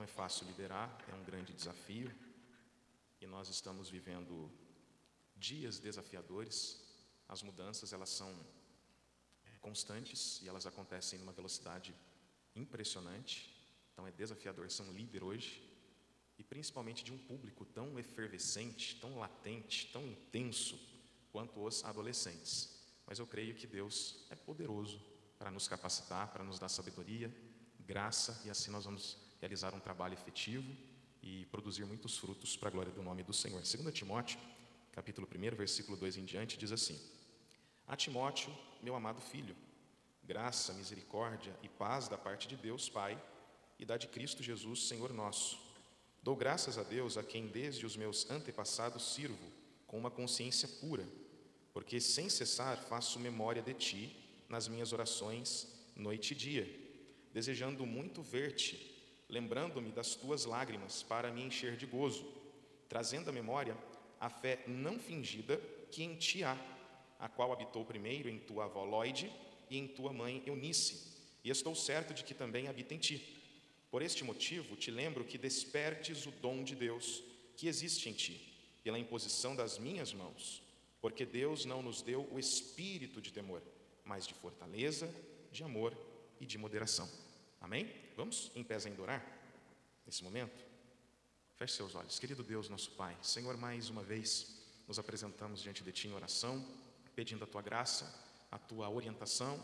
Não é fácil liderar, é um grande desafio e nós estamos vivendo dias desafiadores. As mudanças, elas são constantes e elas acontecem numa velocidade impressionante. Então é desafiador ser um líder hoje e principalmente de um público tão efervescente, tão latente, tão intenso quanto os adolescentes. Mas eu creio que Deus é poderoso para nos capacitar, para nos dar sabedoria, graça, e assim nós vamos realizar um trabalho efetivo e produzir muitos frutos para a glória do nome do Senhor. 2 Timóteo, capítulo 1, versículo 2 em diante, diz assim: A Timóteo, meu amado filho, graça, misericórdia e paz da parte de Deus, Pai, e da de Cristo Jesus, Senhor nosso. Dou graças a Deus, a quem desde os meus antepassados sirvo, com uma consciência pura, porque sem cessar faço memória de ti nas minhas orações, noite e dia, desejando muito ver-te, lembrando-me das tuas lágrimas para me encher de gozo, trazendo à memória a fé não fingida que em ti há, a qual habitou primeiro em tua avó Lóide e em tua mãe Eunice, e estou certo de que também habita em ti. Por este motivo te lembro que despertes o dom de Deus que existe em ti, pela imposição das minhas mãos, porque Deus não nos deu o espírito de temor, mas de fortaleza, de amor e de moderação. Amém? Vamos em pés ainda orar nesse momento? Feche seus olhos. Querido Deus, nosso Pai, Senhor, mais uma vez nos apresentamos diante de Ti em oração, pedindo a Tua graça, a Tua orientação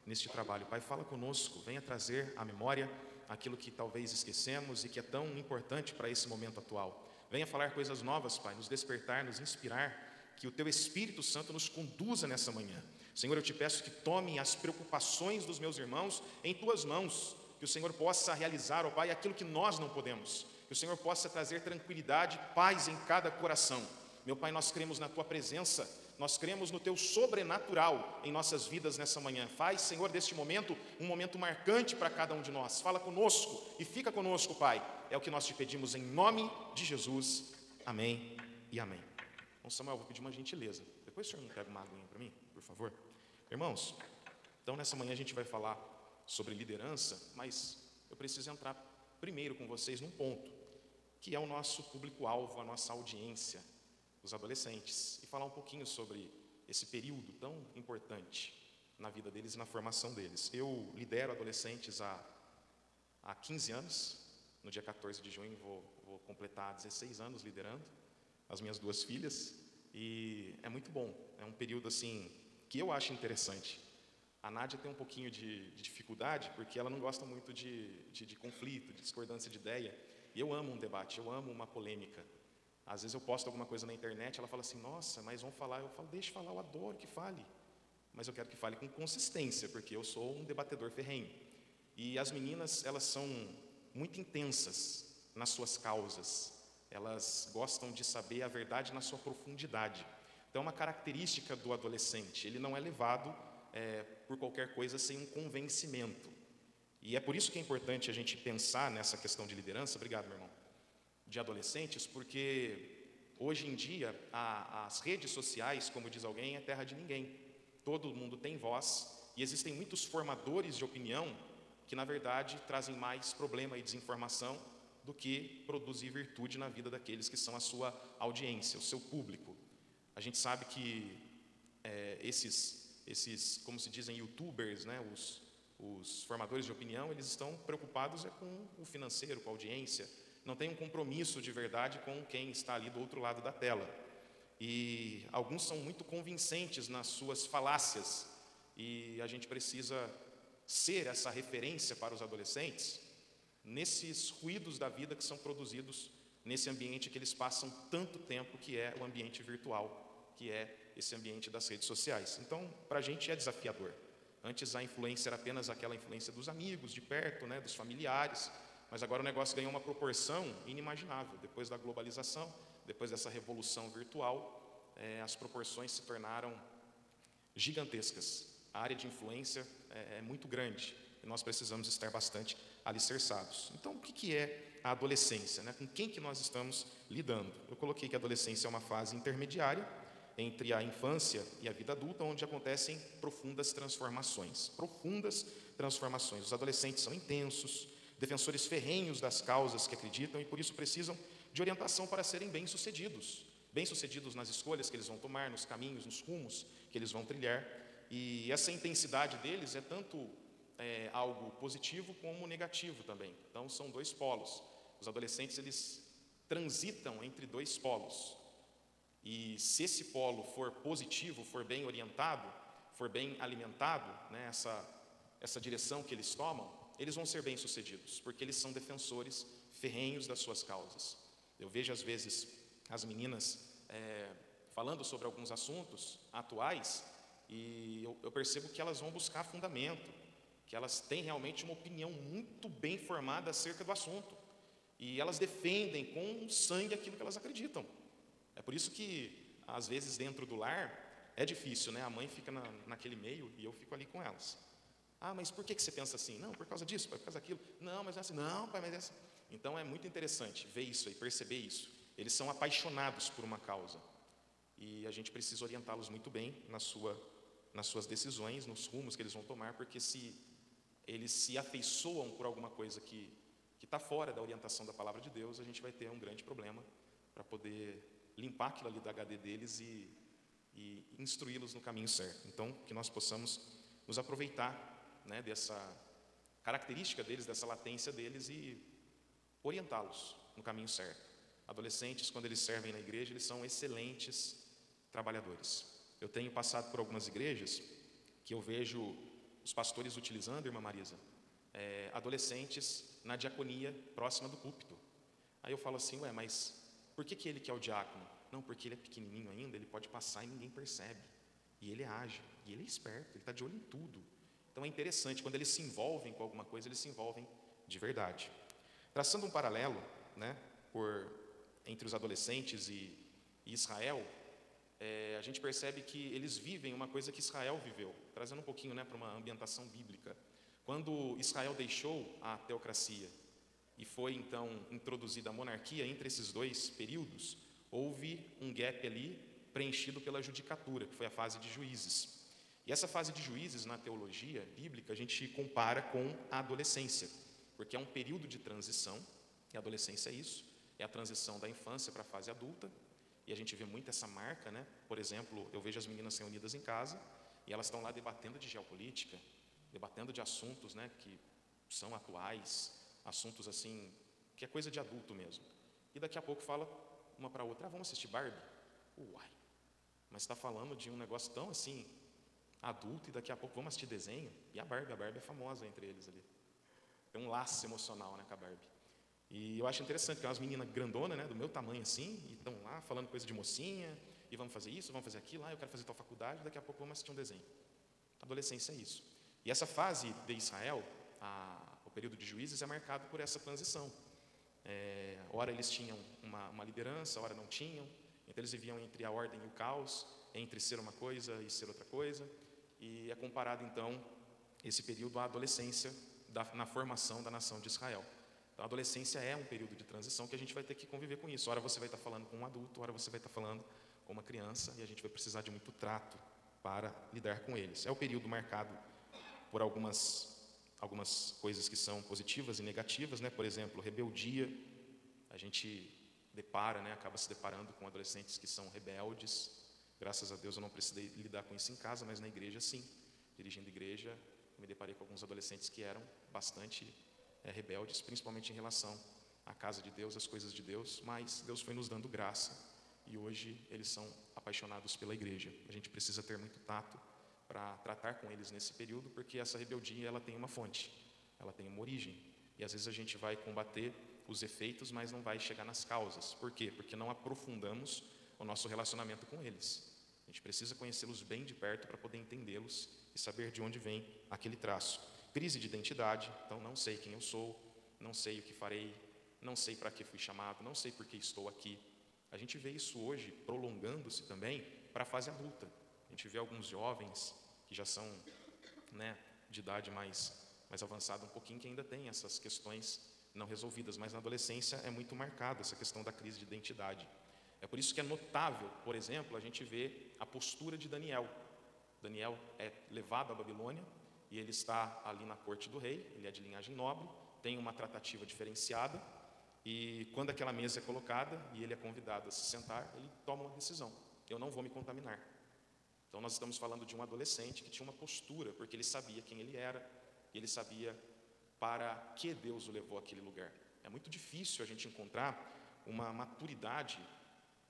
neste trabalho. Pai, fala conosco, venha trazer à memória aquilo que talvez esquecemos e que é tão importante para esse momento atual. Venha falar coisas novas, Pai, nos despertar, nos inspirar, que o Teu Espírito Santo nos conduza nessa manhã. Senhor, eu te peço que tome as preocupações dos meus irmãos em Tuas mãos, que o Senhor possa realizar, ó Pai, aquilo que nós não podemos, que o Senhor possa trazer tranquilidade, paz em cada coração. Meu Pai, nós cremos na Tua presença, nós cremos no Teu sobrenatural em nossas vidas nessa manhã. Faz, Senhor, deste momento um momento marcante para cada um de nós. Fala conosco e fica conosco, Pai. É o que nós te pedimos em nome de Jesus. Amém e amém. Bom, Samuel, vou pedir uma gentileza. Depois o senhor não pega uma aguinha para mim, por favor? Irmãos, então nessa manhã a gente vai falar sobre liderança, mas eu preciso entrar primeiro com vocês num ponto, que é o nosso público-alvo, a nossa audiência, os adolescentes, e falar um pouquinho sobre esse período tão importante na vida deles e na formação deles. Eu lidero adolescentes há 15 anos, no dia 14 de junho vou completar 16 anos liderando as minhas duas filhas, e é muito bom, é um período assim que eu acho interessante. A Nádia tem um pouquinho de dificuldade, porque ela não gosta muito de conflito, de discordância de ideia, e eu amo um debate, eu amo uma polêmica. Às vezes eu posto alguma coisa na internet, ela fala assim, nossa, mas vamos falar. Eu falo, deixa falar, eu adoro que fale, mas eu quero que fale com consistência, porque eu sou um debatedor ferrenho. E as meninas, elas são muito intensas nas suas causas, elas gostam de saber a verdade na sua profundidade. Então, uma característica do adolescente, ele não é levado por qualquer coisa sem um convencimento. E é por isso que é importante a gente pensar nessa questão de liderança, obrigado, meu irmão, de adolescentes, porque hoje em dia as redes sociais, como diz alguém, é terra de ninguém. Todo mundo tem voz e existem muitos formadores de opinião que, na verdade, trazem mais problema e desinformação do que produzir virtude na vida daqueles que são a sua audiência, o seu público. A gente sabe que esses, como se dizem, youtubers, né, os formadores de opinião, eles estão preocupados com o financeiro, com a audiência, não tem um compromisso de verdade com quem está ali do outro lado da tela. E alguns são muito convincentes nas suas falácias, e a gente precisa ser essa referência para os adolescentes nesses ruídos da vida que são produzidos nesse ambiente que eles passam tanto tempo, que é o ambiente virtual, que é esse ambiente das redes sociais. Então, para a gente é desafiador. Antes a influência era apenas aquela influência dos amigos, de perto, né, dos familiares, mas agora o negócio ganhou uma proporção inimaginável. Depois da globalização, depois dessa revolução virtual, as proporções se tornaram gigantescas. A área de influência é muito grande e nós precisamos estar bastante alicerçados. Então, o que é a adolescência, né? Com quem que nós estamos lidando? Eu coloquei que a adolescência é uma fase intermediária entre a infância e a vida adulta, onde acontecem profundas transformações. Profundas transformações. Os adolescentes são intensos, defensores ferrenhos das causas que acreditam e por isso precisam de orientação para serem bem-sucedidos. Bem-sucedidos nas escolhas que eles vão tomar, nos caminhos, nos rumos que eles vão trilhar. E essa intensidade deles é tanto algo positivo como negativo também. Então, são dois polos. Os adolescentes, eles transitam entre dois polos. E se esse polo for positivo, for bem orientado, for bem alimentado, né, essa direção que eles tomam, eles vão ser bem-sucedidos, porque eles são defensores ferrenhos das suas causas. Eu vejo, às vezes, as meninas falando sobre alguns assuntos atuais, e eu percebo que elas vão buscar fundamento, que elas têm realmente uma opinião muito bem formada acerca do assunto, e elas defendem com sangue aquilo que elas acreditam. É por isso que, às vezes, dentro do lar, é difícil, né? A mãe fica naquele meio e eu fico ali com elas. Ah, mas por que você pensa assim? Não, por causa disso, pai, por causa daquilo. Não, mas é assim. Não, pai, mas é assim. Então, é muito interessante ver isso aí, perceber isso. Eles são apaixonados por uma causa. E a gente precisa orientá-los muito bem nas suas decisões, nos rumos que eles vão tomar, porque se eles se afeiçoam por alguma coisa que está fora da orientação da palavra de Deus, a gente vai ter um grande problema para poder limpar aquilo ali da HD deles e instruí-los no caminho certo. Então, que nós possamos nos aproveitar, né, dessa característica deles, dessa latência deles e orientá-los no caminho certo. Adolescentes, quando eles servem na igreja, eles são excelentes trabalhadores. Eu tenho passado por algumas igrejas que eu vejo os pastores utilizando, irmã Marisa, adolescentes na diaconia próxima do púlpito. Aí eu falo assim, mas por que ele que é o diácono? Não, porque ele é pequenininho ainda, ele pode passar e ninguém percebe. E ele age, e ele é esperto, ele está de olho em tudo. Então é interessante, quando eles se envolvem com alguma coisa, eles se envolvem de verdade. Traçando um paralelo, né, entre os adolescentes e Israel, a gente percebe que eles vivem uma coisa que Israel viveu, trazendo um pouquinho, né, para uma ambientação bíblica. Quando Israel deixou a teocracia e foi então introduzida a monarquia, entre esses dois períodos, houve um gap ali preenchido pela judicatura, que foi a fase de juízes. E essa fase de juízes, na teologia bíblica, a gente compara com a adolescência, porque é um período de transição, e a adolescência é isso, é a transição da infância para a fase adulta, e a gente vê muito essa marca, né? Por exemplo, eu vejo as meninas reunidas em casa, e elas estão lá debatendo de geopolítica, debatendo de assuntos, né, que são atuais, assuntos assim, que é coisa de adulto mesmo. E daqui a pouco fala uma para a outra, vamos assistir Barbie? Uai, mas está falando de um negócio tão assim, adulto, e daqui a pouco vamos assistir desenho? E a Barbie é famosa entre eles ali. Tem um laço emocional, né, com a Barbie. E eu acho interessante, que é umas meninas grandonas, né, do meu tamanho assim, e estão lá falando coisa de mocinha, e vamos fazer isso, vamos fazer aquilo, eu quero fazer tal faculdade, daqui a pouco vamos assistir um desenho. Adolescência é isso. E essa fase de Israel, o período de juízes, é marcado por essa transição. Ora eles tinham uma liderança, ora não tinham, então eles viviam entre a ordem e o caos, entre ser uma coisa e ser outra coisa, e é comparado então esse período à adolescência na formação da nação de Israel. Então, a adolescência é um período de transição que a gente vai ter que conviver com isso. Ora você vai estar falando com um adulto, ora você vai estar falando com uma criança, e a gente vai precisar de muito trato para lidar com eles. É o período marcado por algumas coisas que são positivas e negativas, né? Por exemplo, rebeldia. A gente depara, né? Acaba se deparando com adolescentes que são rebeldes. Graças a Deus eu não precisei lidar com isso em casa, mas na igreja sim. Dirigindo igreja, me deparei com alguns adolescentes que eram bastante rebeldes, principalmente em relação à casa de Deus, às coisas de Deus, mas Deus foi nos dando graça e hoje eles são apaixonados pela igreja. A gente precisa ter muito tato para tratar com eles nesse período, porque essa rebeldia ela tem uma fonte, ela tem uma origem, e às vezes a gente vai combater os efeitos, mas não vai chegar nas causas. Por quê? Porque não aprofundamos o nosso relacionamento com eles. A gente precisa conhecê-los bem de perto para poder entendê-los e saber de onde vem aquele traço. Crise de identidade, então não sei quem eu sou, não sei o que farei, não sei para que fui chamado, não sei por que estou aqui. A gente vê isso hoje prolongando-se também para a fase adulta. A gente vê alguns jovens que já são, né, de idade mais avançada um pouquinho, que ainda têm essas questões não resolvidas, mas na adolescência é muito marcada essa questão da crise de identidade. É por isso que é notável, por exemplo, a gente vê a postura de Daniel. Daniel é levado à Babilônia, e ele está ali na corte do rei, ele é de linhagem nobre, tem uma tratativa diferenciada, e quando aquela mesa é colocada e ele é convidado a se sentar, ele toma uma decisão: eu não vou me contaminar. Então nós estamos falando de um adolescente que tinha uma postura, porque ele sabia quem ele era, e ele sabia para que Deus o levou àquele lugar. É muito difícil a gente encontrar uma maturidade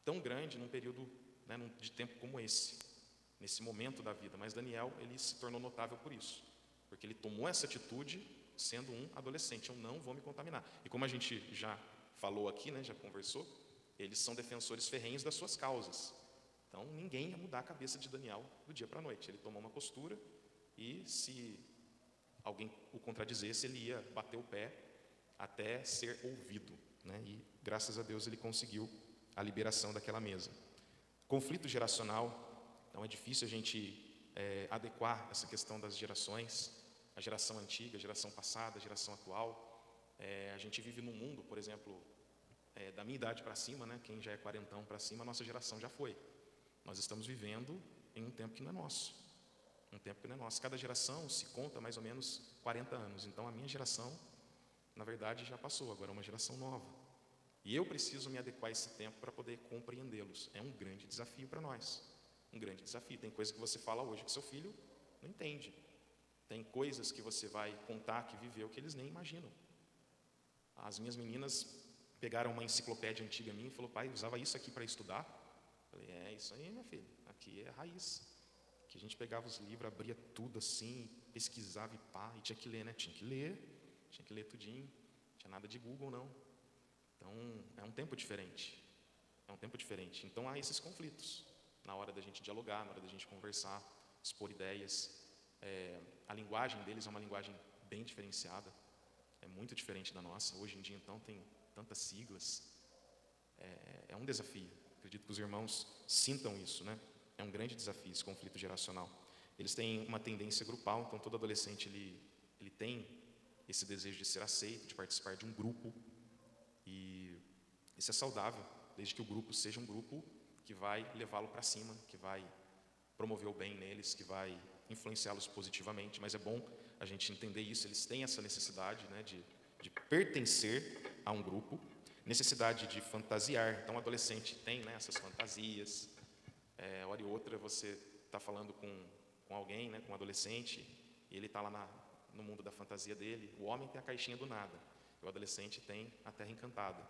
tão grande num período, né, de tempo como esse, nesse momento da vida. Mas Daniel, ele se tornou notável por isso, porque ele tomou essa atitude sendo um adolescente: eu não vou me contaminar. E como a gente já falou aqui, né, já conversou, eles são defensores ferrenhos das suas causas. Então ninguém ia mudar a cabeça de Daniel do dia para a noite. Ele tomou uma postura, e se alguém o contradizesse, ele ia bater o pé até ser ouvido, né? E graças a Deus ele conseguiu a liberação daquela mesa. Conflito geracional. Então é difícil a gente adequar essa questão das gerações, a geração antiga, a geração passada, a geração atual. A gente vive num mundo, por exemplo, da minha idade para cima, né? Quem já é quarentão para cima, a nossa geração já foi. Nós estamos vivendo em um tempo que não é nosso. Um tempo que não é nosso. Cada geração se conta mais ou menos 40 anos. Então a minha geração, na verdade, já passou, agora é uma geração nova. E eu preciso me adequar a esse tempo para poder compreendê-los. É um grande desafio para nós. Um grande desafio. Tem coisa que você fala hoje que seu filho não entende. Tem coisas que você vai contar que viveu que eles nem imaginam. As minhas meninas pegaram uma enciclopédia antiga minha e falaram: pai, usava isso aqui para estudar? Eu falei: é isso aí, minha filha, aqui é a raiz. Que a gente pegava os livros, abria tudo assim, pesquisava e pá, e tinha que ler, né? Tinha que ler tudinho, não tinha nada de Google, não. Então, é um tempo diferente. É um tempo diferente. Então, há esses conflitos na hora da gente dialogar, na hora da gente conversar, expor ideias. A linguagem deles é uma linguagem bem diferenciada, é muito diferente da nossa. Hoje em dia, então, tem tantas siglas. É um desafio. Acredito que os irmãos sintam isso, né? É um grande desafio esse conflito geracional. Eles têm uma tendência grupal, então todo adolescente ele tem esse desejo de ser aceito, de participar de um grupo, e isso é saudável, desde que o grupo seja um grupo que vai levá-lo para cima, que vai promover o bem neles, que vai influenciá-los positivamente. Mas é bom a gente entender isso. Eles têm essa necessidade, né, de pertencer a um grupo, necessidade de fantasiar. Então o adolescente tem, né, essas fantasias. Hora e outra você está falando com alguém, né, com um adolescente, e ele está lá no mundo da fantasia dele. O homem tem a caixinha do nada, o adolescente tem a terra encantada.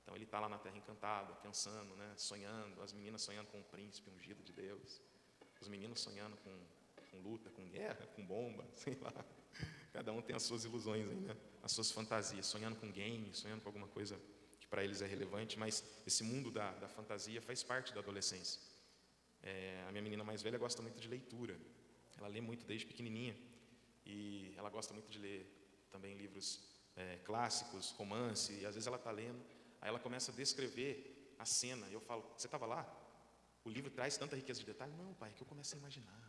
Então ele está lá na terra encantada, pensando, né, sonhando, as meninas sonhando com um príncipe ungido de Deus, os meninos sonhando com luta, com guerra, com bomba, sei lá. Cada um tem as suas ilusões aí, né, as suas fantasias, sonhando com game, sonhando com alguma coisa que para eles é relevante. Mas esse mundo da fantasia faz parte da adolescência. A minha menina mais velha gosta muito de leitura. Ela lê muito desde pequenininha, e ela gosta muito de ler também livros clássicos, romance, e às vezes ela está lendo, aí ela começa a descrever a cena, e eu falo: você estava lá? O livro traz tanta riqueza de detalhe. Não, pai, é que eu começo a imaginar.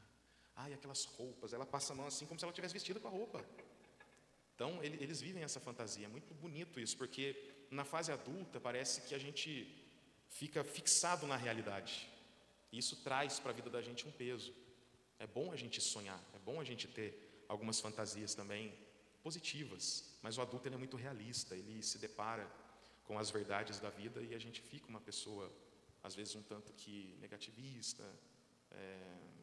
Ai, aquelas roupas, ela passa a mão assim como se ela tivesse vestida com a roupa. Então eles vivem essa fantasia. É muito bonito isso, porque na fase adulta parece que a gente fica fixado na realidade. Isso traz para a vida da gente um peso. É bom a gente sonhar, é bom a gente ter algumas fantasias também positivas, mas o adulto ele é muito realista, ele se depara com as verdades da vida, e a gente fica uma pessoa, às vezes, um tanto que negativista,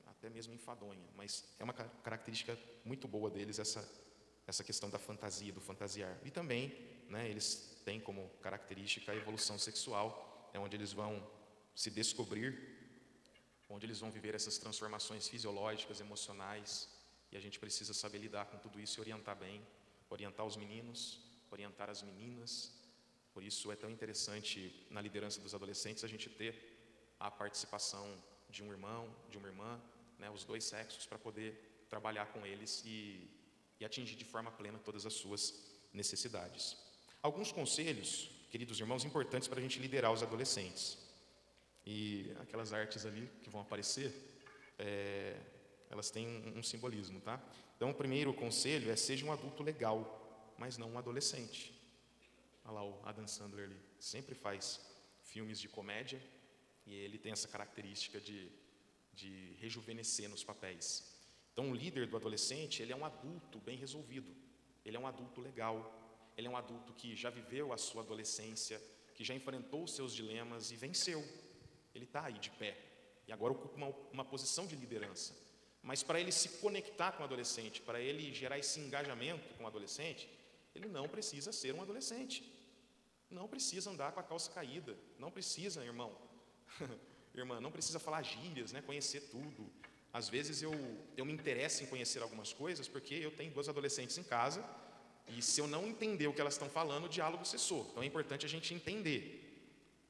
até mesmo enfadonha. Mas é uma característica muito boa deles, essa questão da fantasia, do fantasiar. E também, né, eles têm como característica a evolução sexual, onde eles vão se descobrir, onde eles vão viver essas transformações fisiológicas, emocionais, e a gente precisa saber lidar com tudo isso e orientar bem, orientar os meninos, orientar as meninas. Por isso é tão interessante na liderança dos adolescentes a gente ter a participação de um irmão, de uma irmã, né, os dois sexos, para poder trabalhar com eles e atingir de forma plena todas as suas necessidades. Alguns conselhos, queridos irmãos, importantes para a gente liderar os adolescentes. E aquelas artes ali que vão aparecer, elas têm um simbolismo, tá? Então, o primeiro conselho é: seja um adulto legal, mas não um adolescente. Olha lá o Adam Sandler ali, sempre faz filmes de comédia, e ele tem essa característica de rejuvenescer nos papéis. Então, o líder do adolescente, ele é um adulto bem resolvido, ele é um adulto legal, ele é um adulto que já viveu a sua adolescência, que já enfrentou os seus dilemas e venceu. Ele está aí de pé e agora ocupa uma posição de liderança. Mas para ele se conectar com o adolescente, para ele gerar esse engajamento com o adolescente, ele não precisa ser um adolescente. Não precisa andar com a calça caída. Não precisa, irmão, irmã, não precisa falar gírias, né? Conhecer tudo. Às vezes eu me interesso em conhecer algumas coisas porque eu tenho 2 adolescentes em casa e se eu não entender o que elas estão falando, o diálogo cessou. Então é importante a gente entender.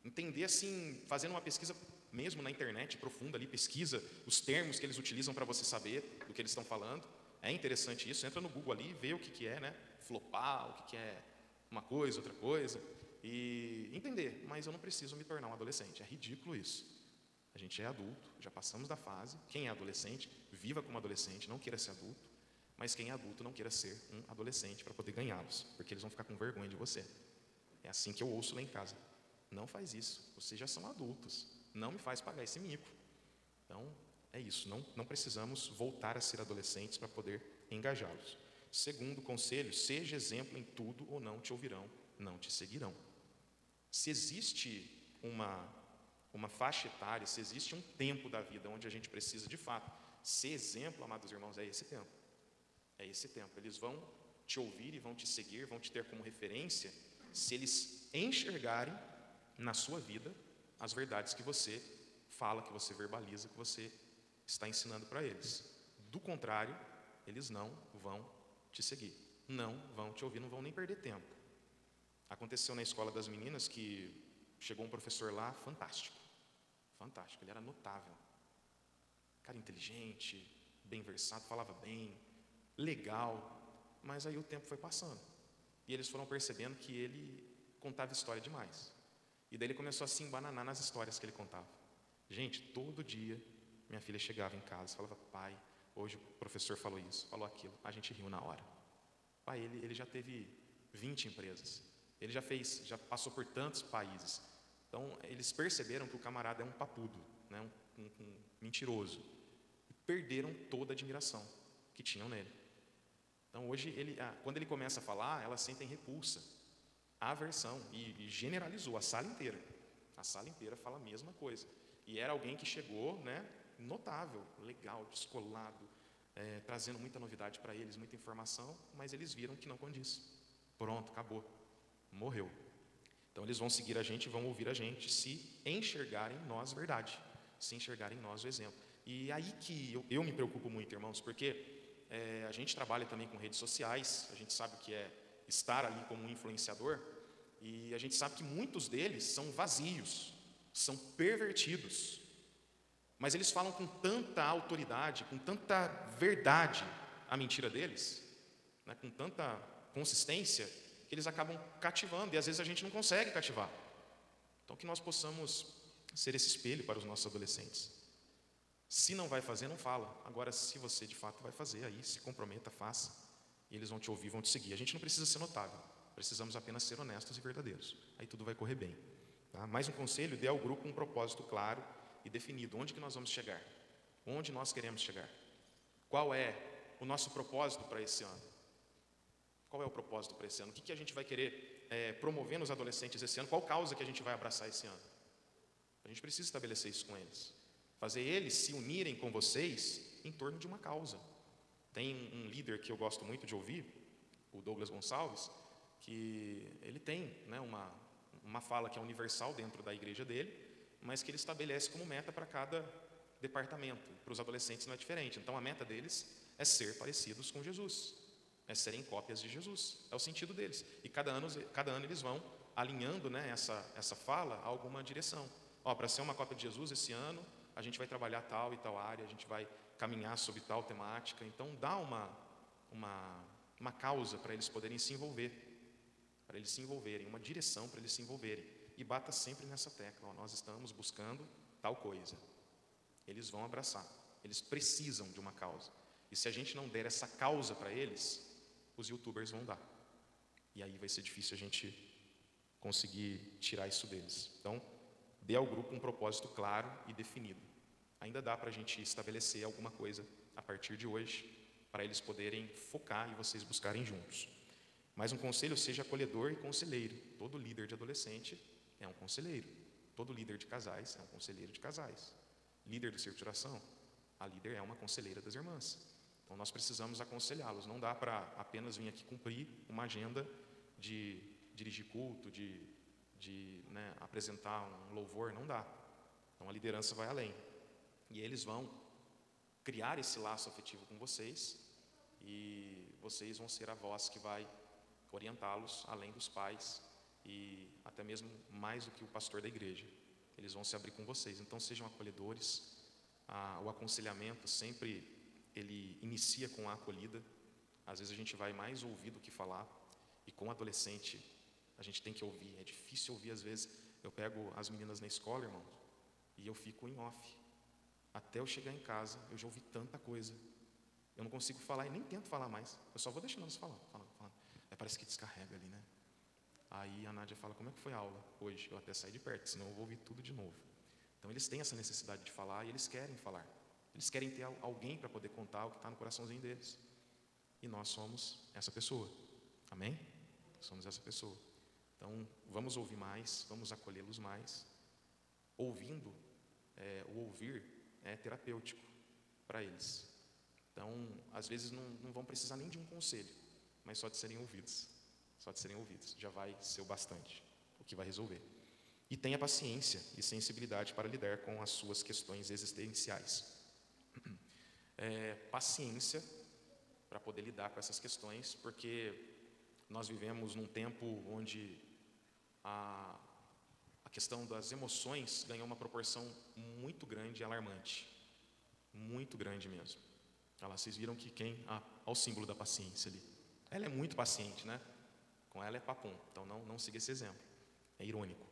Entender assim, fazendo uma pesquisa mesmo na internet profunda ali, pesquisa os termos que eles utilizam para você saber do que eles estão falando. É interessante isso, entra no Google ali e vê o que é, né? Flopar, o que é uma coisa, outra coisa. E entender, mas eu não preciso me tornar um adolescente. É ridículo isso. A gente é adulto, já passamos da fase. Quem é adolescente, viva como adolescente, não queira ser adulto. Mas quem é adulto não queira ser um adolescente para poder ganhá-los, porque eles vão ficar com vergonha de você. É assim que eu ouço lá em casa. Não faz isso, vocês já são adultos, não me faz pagar esse mico. Então, é isso, não precisamos voltar a ser adolescentes para poder engajá-los. Segundo conselho, seja exemplo em tudo ou não te ouvirão, não te seguirão. Se existe uma faixa etária, se existe um tempo da vida onde a gente precisa de fato ser exemplo, amados irmãos, é esse tempo. É esse tempo. Eles vão te ouvir e vão te seguir, vão te ter como referência, se eles enxergarem na sua vida as verdades que você fala, que você verbaliza, que você está ensinando para eles. Do contrário, eles não vão te seguir, não vão te ouvir, não vão nem perder tempo. Aconteceu na escola das meninas que chegou um professor lá fantástico, ele era notável, cara inteligente, bem versado, falava bem, legal, mas aí o tempo foi passando e eles foram percebendo que ele contava história demais. E daí ele começou a se embananar nas histórias que ele contava. Gente, todo dia minha filha chegava em casa e falava: pai, hoje o professor falou isso, falou aquilo. A gente riu na hora. Pai, ele já teve 20 empresas, ele já passou por tantos países. Então eles perceberam que o camarada é um papudo, né? um mentiroso, e perderam toda a admiração que tinham nele. Então hoje, quando ele começa a falar, elas sentem repulsa, aversão, e generalizou a sala inteira. A sala inteira fala a mesma coisa. E era alguém que chegou, né, notável, legal, descolado, trazendo muita novidade para eles, muita informação, mas eles viram que não condiz. Pronto, acabou, morreu. Então eles vão seguir a gente, vão ouvir a gente, se enxergarem em nós verdade, se enxergarem em nós o exemplo. E aí que eu me preocupo muito, irmãos, porque a gente trabalha também com redes sociais, a gente sabe o que é estar ali como um influenciador, e a gente sabe que muitos deles são vazios, são pervertidos, mas eles falam com tanta autoridade, com tanta verdade a mentira deles, né, com tanta consistência, que eles acabam cativando, e às vezes a gente não consegue cativar. Então que nós possamos ser esse espelho para os nossos adolescentes. Se não vai fazer, não fala. Agora, se você de fato vai fazer, aí se comprometa, faça, e eles vão te ouvir, vão te seguir. A gente não precisa ser notável, precisamos apenas ser honestos e verdadeiros, aí tudo vai correr bem, tá? Mais um conselho: dê ao grupo um propósito claro e definido. Onde que nós vamos chegar? Onde nós queremos chegar? Qual é o nosso propósito para esse ano? Qual é o propósito para esse ano? O que a gente vai querer promover nos adolescentes esse ano? Qual causa que a gente vai abraçar esse ano? A gente precisa estabelecer isso com eles, fazer eles se unirem com vocês em torno de uma causa. Tem um líder que eu gosto muito de ouvir, o Douglas Gonçalves, que ele tem, né, uma fala que é universal dentro da igreja dele, mas que ele estabelece como meta para cada departamento. Para os adolescentes não é diferente. Então a meta deles é ser parecidos com Jesus, é serem cópias de Jesus, é o sentido deles. E cada ano eles vão alinhando, né, essa fala a alguma direção. Para ser uma cópia de Jesus esse ano, a gente vai trabalhar tal e tal área, a gente vai caminhar sobre tal temática. Então dá uma causa para eles poderem se envolver, para eles se envolverem, uma direção para eles se envolverem. E bata sempre nessa tecla: nós estamos buscando tal coisa. Eles vão abraçar, eles precisam de uma causa. E se a gente não der essa causa para eles, os youtubers vão dar. E aí vai ser difícil a gente conseguir tirar isso deles. Então, dê ao grupo um propósito claro e definido. Ainda dá para a gente estabelecer alguma coisa a partir de hoje, para eles poderem focar e vocês buscarem juntos. Mas um conselho seja acolhedor e conselheiro. Todo líder de adolescente é um conselheiro. Todo líder de casais é um conselheiro de casais. Líder do circo de oração, a líder é uma conselheira das irmãs. Então nós precisamos aconselhá-los. Não dá para apenas vir aqui cumprir uma agenda de dirigir culto, de apresentar um louvor, não dá. Então a liderança vai além. E eles vão criar esse laço afetivo com vocês e vocês vão ser a voz que vai orientá-los além dos pais e até mesmo mais do que o pastor da igreja. Eles vão se abrir com vocês. Então sejam acolhedores. O aconselhamento sempre ele inicia com a acolhida. Às vezes a gente vai mais ouvir do que falar. E com adolescente a gente tem que ouvir. É difícil ouvir às vezes. Eu pego as meninas na escola, irmão, e eu fico em off. Até eu chegar em casa, eu já ouvi tanta coisa. Eu não consigo falar e nem tento falar mais. Eu só vou deixando elas falando. Parece que descarrega ali, né? Aí a Nádia fala, como é que foi a aula hoje? Eu até saí de perto, senão eu vou ouvir tudo de novo. Então eles têm essa necessidade de falar e eles querem falar. Eles querem ter alguém para poder contar o que está no coraçãozinho deles. E nós somos essa pessoa. Amém? Somos essa pessoa. Então vamos ouvir mais, vamos acolhê-los mais. Ouvindo, o ouvir é terapêutico para eles. Então, às vezes não vão precisar nem de um conselho, mas só de serem ouvidos. Só de serem ouvidos já vai ser o bastante, o que vai resolver. E tenha paciência e sensibilidade para lidar com as suas questões existenciais. Paciência para poder lidar com essas questões, porque nós vivemos num tempo onde a questão das emoções ganhou uma proporção muito grande e alarmante. Muito grande mesmo. Vocês viram que olha o símbolo da paciência ali. Ela é muito paciente, né? Com ela é papum. Então não siga esse exemplo. É irônico.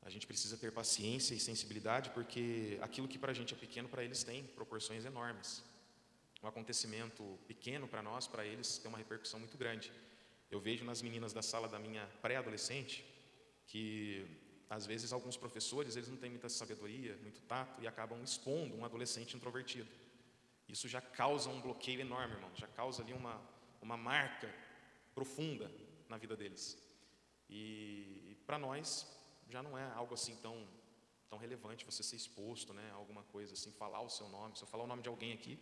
A gente precisa ter paciência e sensibilidade, porque aquilo que para a gente é pequeno, para eles tem proporções enormes. Um acontecimento pequeno para nós, para eles tem uma repercussão muito grande. Eu vejo nas meninas da sala da minha pré-adolescente que às vezes alguns professores eles não têm muita sabedoria, muito tato e acabam expondo um adolescente introvertido. Isso já causa um bloqueio enorme, irmão. Já causa ali uma marca profunda na vida deles. E para nós já não é algo assim tão relevante você ser exposto, né, a alguma coisa assim, falar o seu nome. Se eu falar o nome de alguém aqui,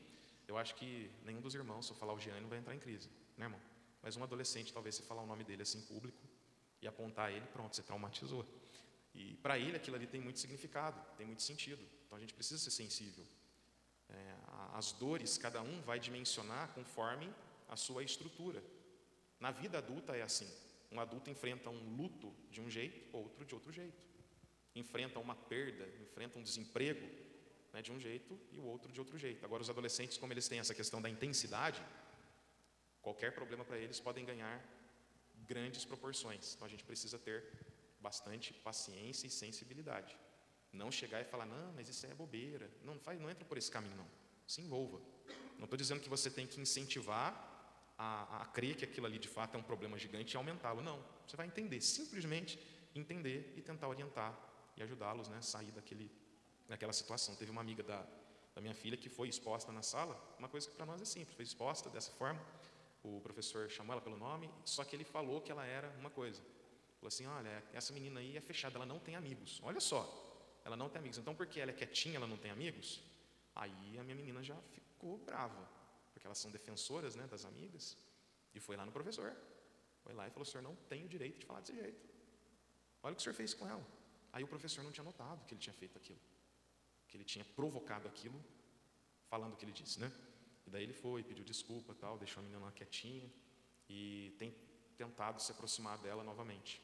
eu acho que nenhum dos irmãos, se eu falar o Gianni, vai entrar em crise, né, irmão? Mas um adolescente, talvez você falar o nome dele assim em público e apontar ele, pronto, você traumatizou. E para ele aquilo ali tem muito significado, tem muito sentido. Então a gente precisa ser sensível. As dores, cada um vai dimensionar conforme a sua estrutura. Na vida adulta é assim. Um adulto enfrenta um luto de um jeito, outro de outro jeito. Enfrenta uma perda, enfrenta um desemprego, né, de um jeito e o outro de outro jeito. Agora os adolescentes, como eles têm essa questão da intensidade, qualquer problema para eles podem ganhar grandes proporções. Então a gente precisa ter bastante paciência e sensibilidade. Não chegar e falar, não, mas isso é bobeira. Não entra por esse caminho, não. Se envolva. Não estou dizendo que você tem que incentivar a crer que aquilo ali de fato é um problema gigante e aumentá-lo. Não. Você vai entender, simplesmente entender e tentar orientar e ajudá-los, né, a sair daquela situação. Teve uma amiga da minha filha que foi exposta na sala, uma coisa que para nós é simples, foi exposta dessa forma. O professor chamou ela pelo nome, só que ele falou que ela era uma coisa. Falou assim, olha, essa menina aí é fechada, ela não tem amigos. Olha só, ela não tem amigos. Então, porque ela é quietinha, ela não tem amigos? Aí a minha menina já ficou brava, porque elas são defensoras, né, das amigas, e foi lá no professor. Foi lá e falou, o senhor não tem o direito de falar desse jeito. Olha o que o senhor fez com ela. Aí o professor não tinha notado que ele tinha feito aquilo, que ele tinha provocado aquilo, falando o que ele disse, né? E daí ele foi, pediu desculpa, tal, deixou a menina lá quietinha e tem tentado se aproximar dela novamente.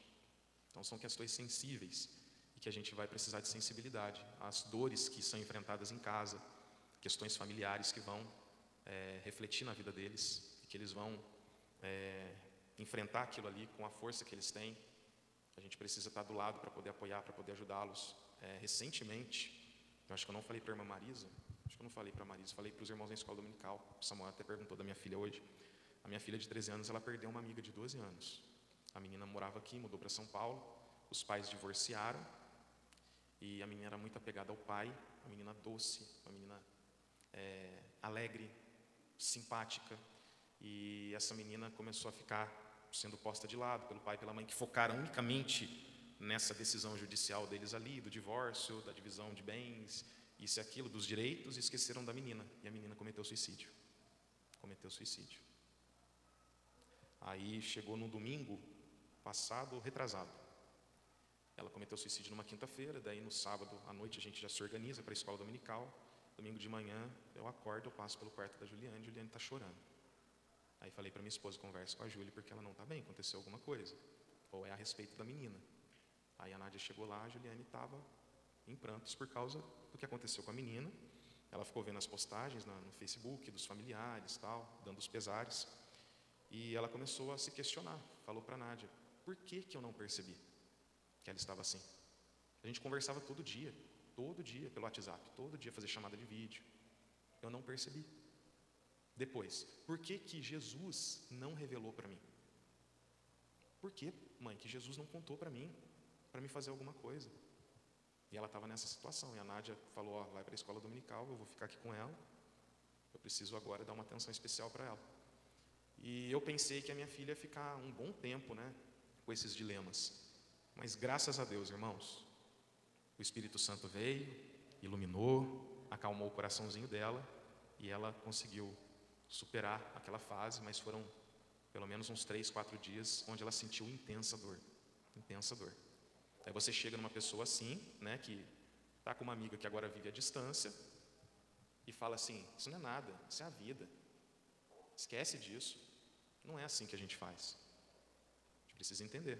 Então são questões sensíveis e que a gente vai precisar de sensibilidade. As dores que são enfrentadas em casa, questões familiares que vão refletir na vida deles e que eles vão enfrentar aquilo ali com a força que eles têm. A gente precisa estar do lado para poder apoiar, para poder ajudá-los. Recentemente, eu acho que eu não falei para a irmã Marisa, acho que eu não falei para a Marisa, falei para os irmãos da escola dominical. O Samuel até perguntou da minha filha hoje. A minha filha de 13 anos, ela perdeu uma amiga de 12 anos. A menina morava aqui, mudou para São Paulo, os pais divorciaram e a menina era muito apegada ao pai, uma menina doce, uma menina alegre, simpática, e essa menina começou a ficar sendo posta de lado pelo pai e pela mãe, que focaram unicamente nessa decisão judicial deles ali, do divórcio, da divisão de bens, isso e aquilo, dos direitos, e esqueceram da menina. E a menina cometeu suicídio. Cometeu suicídio. Aí chegou no domingo passado, retrasado. Ela cometeu suicídio numa quinta-feira, daí no sábado à noite a gente já se organiza para a escola dominical. Domingo de manhã eu acordo, eu passo pelo quarto da Juliane, a Juliane está chorando. Aí falei para minha esposa, conversa com a Júlia, porque ela não está bem, aconteceu alguma coisa. Ou é a respeito da menina. Aí a Nádia chegou lá, a Juliane estava em prantos por causa do que aconteceu com a menina. Ela ficou vendo as postagens no Facebook dos familiares, tal, dando os pesares. E ela começou a se questionar. Falou para a Nádia, por que eu não percebi que ela estava assim? A gente conversava todo dia pelo WhatsApp, todo dia fazia chamada de vídeo. Eu não percebi. Depois, por que Jesus não revelou para mim? Por que, mãe, que Jesus não contou para mim fazer alguma coisa? E ela estava nessa situação, e a Nádia falou, vai para a escola dominical, eu vou ficar aqui com ela, eu preciso agora dar uma atenção especial para ela. E eu pensei que a minha filha ia ficar um bom tempo, com esses dilemas. Mas graças a Deus, irmãos, o Espírito Santo veio, iluminou, acalmou o coraçãozinho dela, e ela conseguiu superar aquela fase, mas foram pelo menos uns 3, 4 dias onde ela sentiu intensa dor. Aí você chega numa pessoa assim, que está com uma amiga que agora vive à distância, e fala assim, isso não é nada, isso é a vida, esquece disso. Não é assim que a gente faz. A gente precisa entender,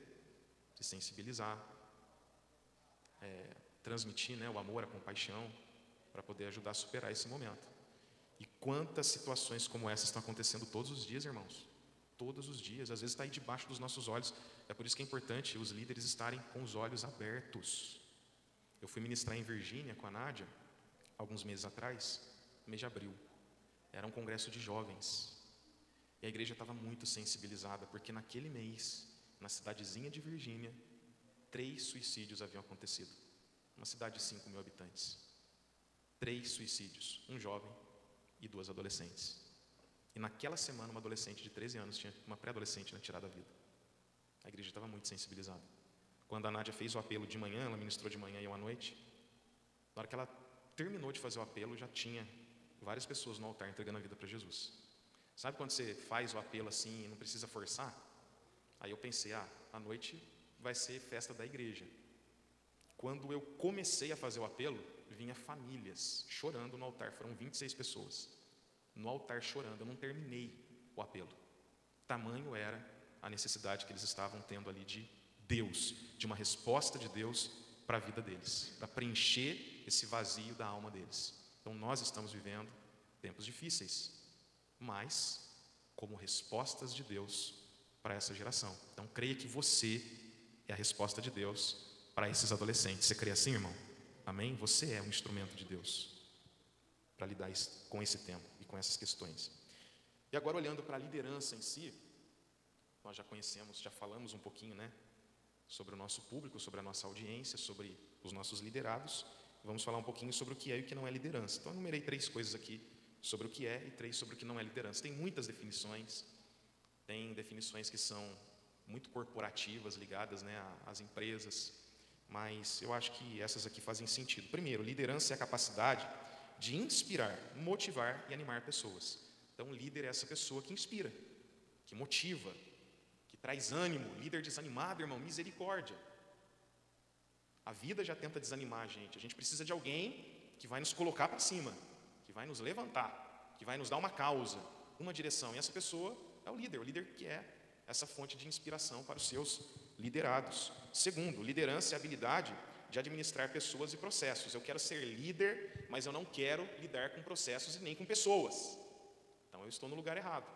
se sensibilizar, transmitir o amor, a compaixão, para poder ajudar a superar esse momento. E quantas situações como essas estão acontecendo todos os dias, irmãos? Todos os dias, às vezes está aí debaixo dos nossos olhos. É por isso que é importante os líderes estarem com os olhos abertos. Eu fui ministrar em Virgínia com a Nádia, alguns meses atrás, no mês de abril. Era um congresso de jovens. E a igreja estava muito sensibilizada, porque naquele mês, na cidadezinha de Virgínia, 3 suicídios haviam acontecido. Uma cidade de 5 mil habitantes. 3 suicídios, um jovem e 2 adolescentes. E naquela semana, uma adolescente de 13 anos, uma pré-adolescente, tinha tirado a vida. A igreja estava muito sensibilizada. Quando a Nádia fez o apelo de manhã, ela ministrou de manhã e eu à noite, na hora que ela terminou de fazer o apelo, já tinha várias pessoas no altar entregando a vida para Jesus. Sabe quando você faz o apelo assim e não precisa forçar? Aí eu pensei, à noite vai ser festa da igreja. Quando eu comecei a fazer o apelo, vinha famílias chorando no altar, foram 26 pessoas no altar chorando. Eu não terminei o apelo. Tamanho era a necessidade que eles estavam tendo ali de Deus, de uma resposta de Deus para a vida deles, para preencher esse vazio da alma deles. Então nós estamos vivendo tempos difíceis, mas como respostas de Deus para essa geração. Então creia que você é a resposta de Deus para esses adolescentes. Você crê assim, irmão? Amém? Você é um instrumento de Deus para lidar com esse tempo e com essas questões. E agora, olhando para a liderança em si, nós já conhecemos, já falamos um pouquinho, sobre o nosso público, sobre a nossa audiência, sobre os nossos liderados. Vamos falar um pouquinho sobre o que é e o que não é liderança. Então, eu enumerei 3 coisas aqui sobre o que é e 3 sobre o que não é liderança. Tem muitas definições, tem definições que são muito corporativas, ligadas às empresas, mas eu acho que essas aqui fazem sentido. Primeiro, liderança é a capacidade de inspirar, motivar e animar pessoas. Então, líder é essa pessoa que inspira, que motiva, que traz ânimo. Líder desanimado, irmão, misericórdia. A vida já tenta desanimar a gente precisa de alguém que vai nos colocar para cima, que vai nos levantar, que vai nos dar uma causa, uma direção. E essa pessoa é o líder que é essa fonte de inspiração para os seus liderados. Segundo, liderança é a habilidade de administrar pessoas e processos. Eu quero ser líder, mas eu não quero lidar com processos e nem com pessoas. Então eu estou no lugar errado,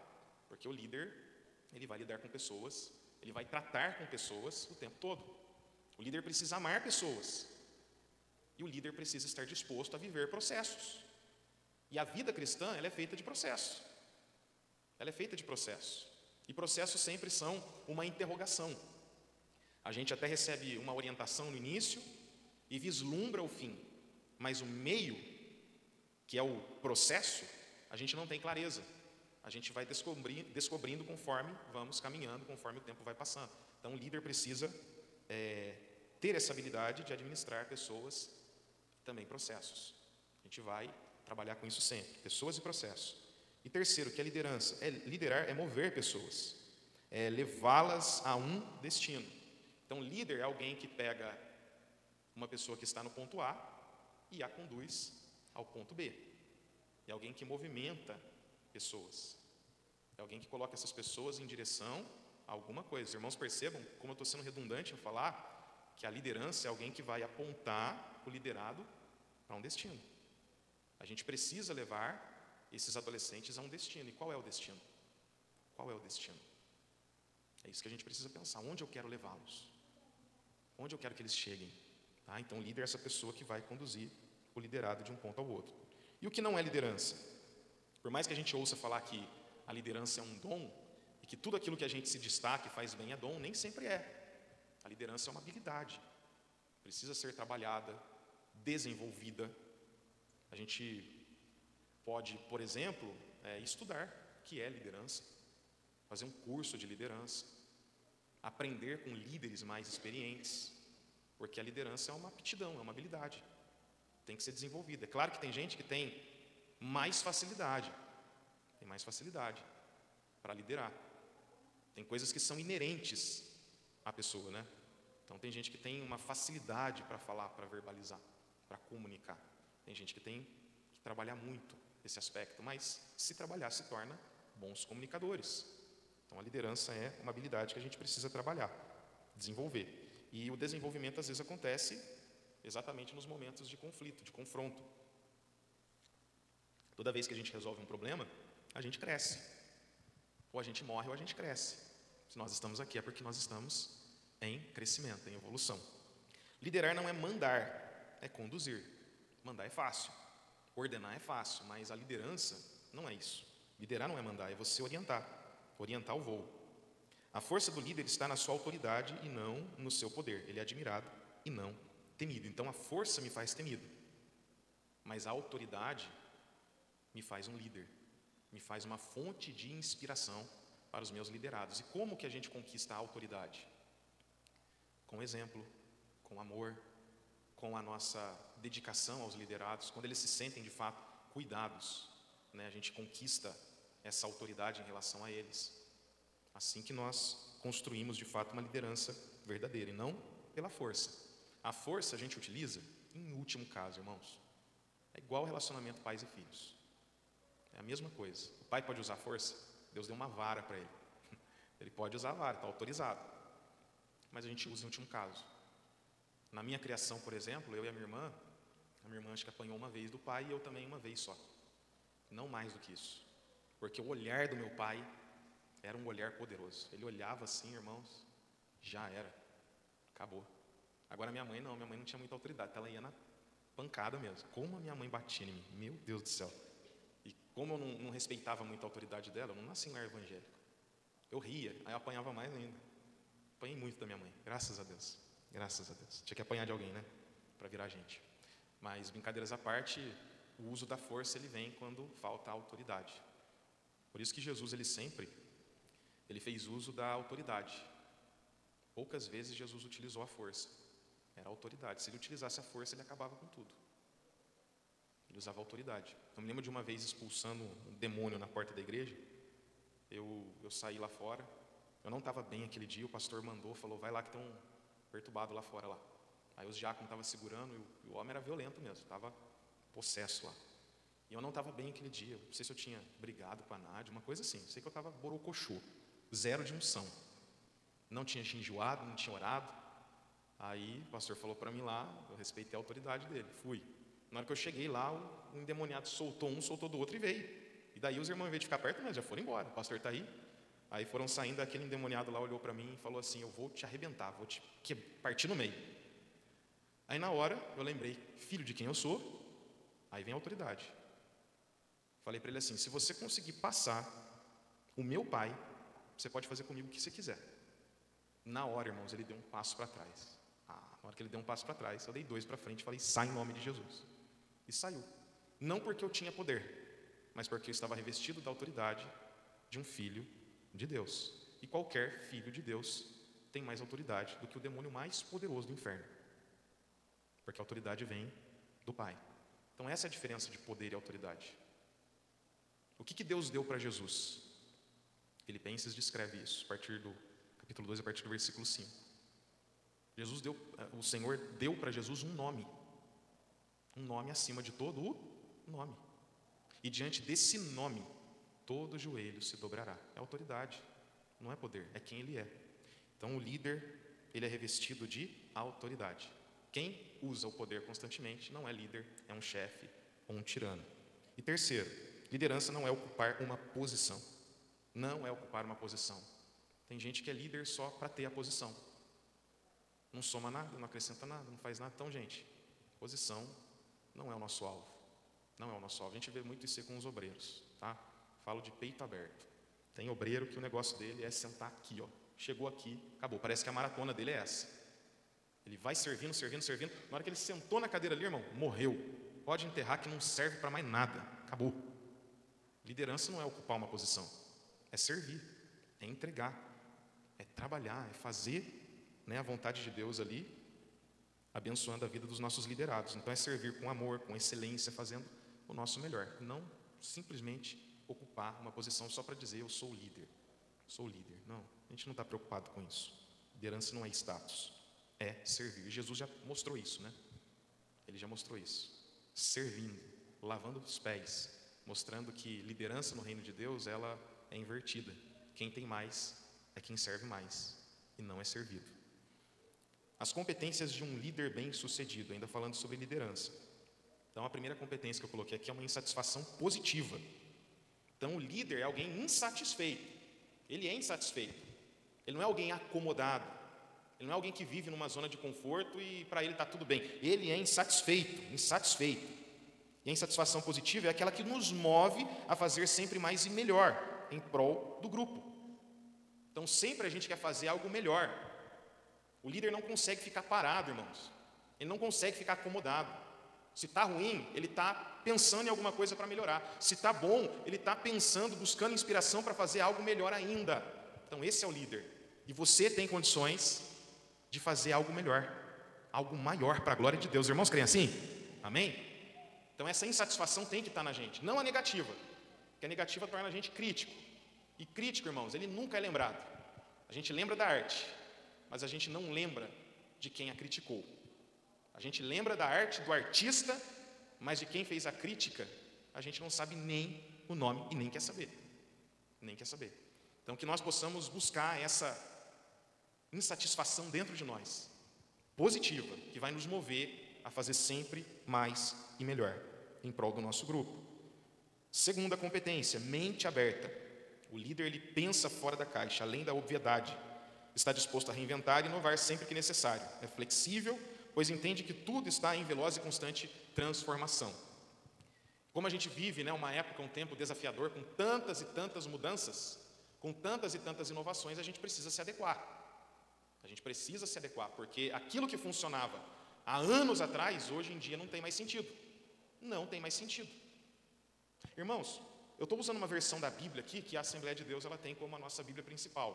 porque o líder, ele vai lidar com pessoas, ele vai tratar com pessoas o tempo todo. O líder precisa amar pessoas, e o líder precisa estar disposto a viver processos. E a vida cristã, ela é feita de processos. Ela é feita de processos. E processos sempre são uma interrogação. A gente até recebe uma orientação no início e vislumbra o fim, mas o meio, que é o processo, a gente não tem clareza. a gente vai descobrindo conforme vamos caminhando, conforme o tempo vai passando. Então, o líder precisa ter essa habilidade de administrar pessoas e também processos. A gente vai trabalhar com isso sempre, pessoas e processos. E terceiro, que a liderança, liderar é mover pessoas, é levá-las a um destino. Então, líder é alguém que pega uma pessoa que está no ponto A e a conduz ao ponto B. É alguém que movimenta pessoas. É alguém que coloca essas pessoas em direção a alguma coisa. Os irmãos percebam como eu estou sendo redundante em falar que a liderança é alguém que vai apontar o liderado para um destino. A gente precisa levar esses adolescentes a um destino. E qual é o destino? Qual é o destino? É isso que a gente precisa pensar. Onde eu quero levá-los? Onde eu quero que eles cheguem? Tá? Então, o líder é essa pessoa que vai conduzir o liderado de um ponto ao outro. E o que não é liderança? Por mais que a gente ouça falar que a liderança é um dom, e que tudo aquilo que a gente se destaca e faz bem é dom, nem sempre é. A liderança é uma habilidade. Precisa ser trabalhada, desenvolvida. A gente pode, por exemplo, estudar o que é liderança, fazer um curso de liderança, aprender com líderes mais experientes, porque a liderança é uma aptidão, é uma habilidade, tem que ser desenvolvida. É claro que tem gente que tem mais facilidade para liderar. Tem coisas que são inerentes à pessoa, né? Então tem gente que tem uma facilidade para falar, para verbalizar, para comunicar. Tem gente que tem que trabalhar muito esse aspecto, mas se trabalhar se torna bons comunicadores. Então a liderança é uma habilidade que a gente precisa trabalhar, desenvolver. E o desenvolvimento às vezes acontece exatamente nos momentos de conflito, de confronto. Toda vez que a gente resolve um problema, a gente cresce. Ou a gente morre ou a gente cresce. Se nós estamos aqui é porque nós estamos em crescimento, em evolução. Liderar não é mandar, é conduzir. Mandar é fácil, ordenar é fácil, mas a liderança não é isso. Liderar não é mandar, é você orientar o voo. A força do líder está na sua autoridade e não no seu poder. Ele é admirado e não temido. Então a força me faz temido, mas a autoridade me faz um líder, me faz uma fonte de inspiração para os meus liderados. E como que a gente conquista a autoridade? Com exemplo, com amor, com a nossa dedicação aos liderados, quando eles se sentem de fato cuidados, né? A gente conquista essa autoridade em relação a eles. Assim que nós construímos de fato uma liderança verdadeira e não pela força. A força a gente utiliza em último caso, irmãos. É igual relacionamento pais e filhos. É a mesma coisa. O pai pode usar força? Deus deu uma vara para ele. Ele pode usar a vara, está autorizado. Mas a gente usa em último caso. Na minha criação, por exemplo, eu e a minha irmã acho que apanhou uma vez do pai e eu também uma vez só. Não mais do que isso. Porque o olhar do meu pai era um olhar poderoso. Ele olhava assim, irmãos, já era, acabou. Agora minha mãe não tinha muita autoridade, ela ia na pancada mesmo. Como a minha mãe batia em mim, meu Deus do céu. E como eu não respeitava muito a autoridade dela, eu não nasci em lar evangélico. Eu ria, aí eu apanhava mais ainda. Apanhei muito da minha mãe, graças a Deus. Graças a Deus. Tinha que apanhar de alguém, né? Para virar gente. Mas, brincadeiras à parte, o uso da força ele vem quando falta a autoridade. Por isso que Jesus, ele fez uso da autoridade. Poucas vezes Jesus utilizou a força. Era a autoridade. Se ele utilizasse a força, ele acabava com tudo. Ele usava a autoridade. Eu me lembro de uma vez expulsando um demônio na porta da igreja. Eu saí lá fora. Eu não estava bem aquele dia. O pastor mandou, falou, vai lá que tem um perturbado lá fora lá. Aí os diáconos estavam segurando e o homem era violento mesmo. Estava possesso lá. E eu não estava bem aquele dia. Não sei se eu tinha brigado com a Nádia, uma coisa assim. Sei que eu estava borocochô. Zero de unção. Não tinha enjoado, não tinha orado. Aí o pastor falou para mim lá, eu respeitei a autoridade dele, fui. Na hora que eu cheguei lá, o endemoniado soltou um, soltou do outro e veio. E daí os irmãos, em vez de ficar perto, mas já foram embora. O pastor está aí. Aí foram saindo, aquele endemoniado lá olhou para mim e falou assim, eu vou te arrebentar, vou te partir no meio. Aí na hora eu lembrei, filho de quem eu sou, aí vem a autoridade. Falei para ele assim, se você conseguir passar o meu pai, você pode fazer comigo o que você quiser. Na hora, irmãos, ele deu um passo para trás. Na hora que ele deu um passo para trás, eu dei 2 para frente e falei, sai em nome de Jesus. E saiu. Não porque eu tinha poder, mas porque eu estava revestido da autoridade de um filho de Deus. E qualquer filho de Deus tem mais autoridade do que o demônio mais poderoso do inferno, porque a autoridade vem do Pai. Então essa é a diferença de poder e autoridade. O que Deus deu para Jesus? Filipenses descreve isso, a partir do capítulo 2, a partir do versículo 5. O Senhor deu para Jesus um nome acima de todo o nome. E diante desse nome, todo joelho se dobrará. É autoridade, não é poder, é quem Ele é. Então o líder, ele é revestido de autoridade. Quem usa o poder constantemente não é líder, é um chefe ou um tirano. E terceiro, liderança não é ocupar uma posição. Não é ocupar uma posição. Tem gente que é líder só para ter a posição. Não soma nada, não acrescenta nada, não faz nada. Então, gente, posição não é o nosso alvo. Não é o nosso alvo. A gente vê muito isso com os obreiros, tá? Falo de peito aberto. Tem obreiro que o negócio dele é sentar aqui, ó. Chegou aqui, acabou. Parece que a maratona dele é essa. Ele vai servindo. Na hora que ele sentou na cadeira ali, irmão, morreu. Pode enterrar que não serve para mais nada. Acabou. Liderança não é ocupar uma posição. É servir, é entregar, é trabalhar, é fazer, né, a vontade de Deus ali, abençoando a vida dos nossos liderados. Então é servir com amor, com excelência, fazendo o nosso melhor. Não simplesmente ocupar uma posição só para dizer eu sou líder. Sou líder. Não, a gente não está preocupado com isso. Liderança não é status, é servir. E Jesus já mostrou isso, né? Ele já mostrou isso. Servindo, lavando os pés, mostrando que liderança no reino de Deus, ela é invertida. Quem tem mais é quem serve mais e não é servido. As competências de um líder bem-sucedido, ainda falando sobre liderança. Então, a primeira competência que eu coloquei aqui é uma insatisfação positiva. Então, o líder é alguém insatisfeito. Ele é insatisfeito. Ele não é alguém acomodado. Ele não é alguém que vive numa zona de conforto e para ele está tudo bem. Ele é insatisfeito. E a insatisfação positiva é aquela que nos move a fazer sempre mais e melhor em prol do grupo. Então, sempre a gente quer fazer algo melhor. O líder não consegue ficar parado, irmãos. Ele não consegue ficar acomodado. Se está ruim, ele está pensando em alguma coisa para melhorar. Se está bom, ele está pensando, buscando inspiração para fazer algo melhor ainda. Então esse é o líder. E você tem condições de fazer algo melhor, algo maior para a glória de Deus. Irmãos, creem assim? Amém? Então essa insatisfação tem que estar na gente, não a negativa. Porque a negativa torna a gente crítico. E crítico, irmãos, ele nunca é lembrado. A gente lembra da arte, mas a gente não lembra de quem a criticou. A gente lembra da arte do artista, mas de quem fez a crítica, a gente não sabe nem o nome e nem quer saber. Nem quer saber. Então, que nós possamos buscar essa insatisfação dentro de nós, positiva, que vai nos mover a fazer sempre mais e melhor, em prol do nosso grupo. Segunda competência, mente aberta. O líder, ele pensa fora da caixa, além da obviedade. Está disposto a reinventar e inovar sempre que necessário. É flexível, pois entende que tudo está em veloz e constante transformação. Como a gente vive, né, uma época, um tempo desafiador, com tantas e tantas mudanças, com tantas e tantas inovações, a gente precisa se adequar. A gente precisa se adequar, porque aquilo que funcionava há anos atrás, hoje em dia não tem mais sentido. Não tem mais sentido. Irmãos, eu estou usando uma versão da Bíblia aqui, que a Assembleia de Deus ela tem como a nossa Bíblia principal,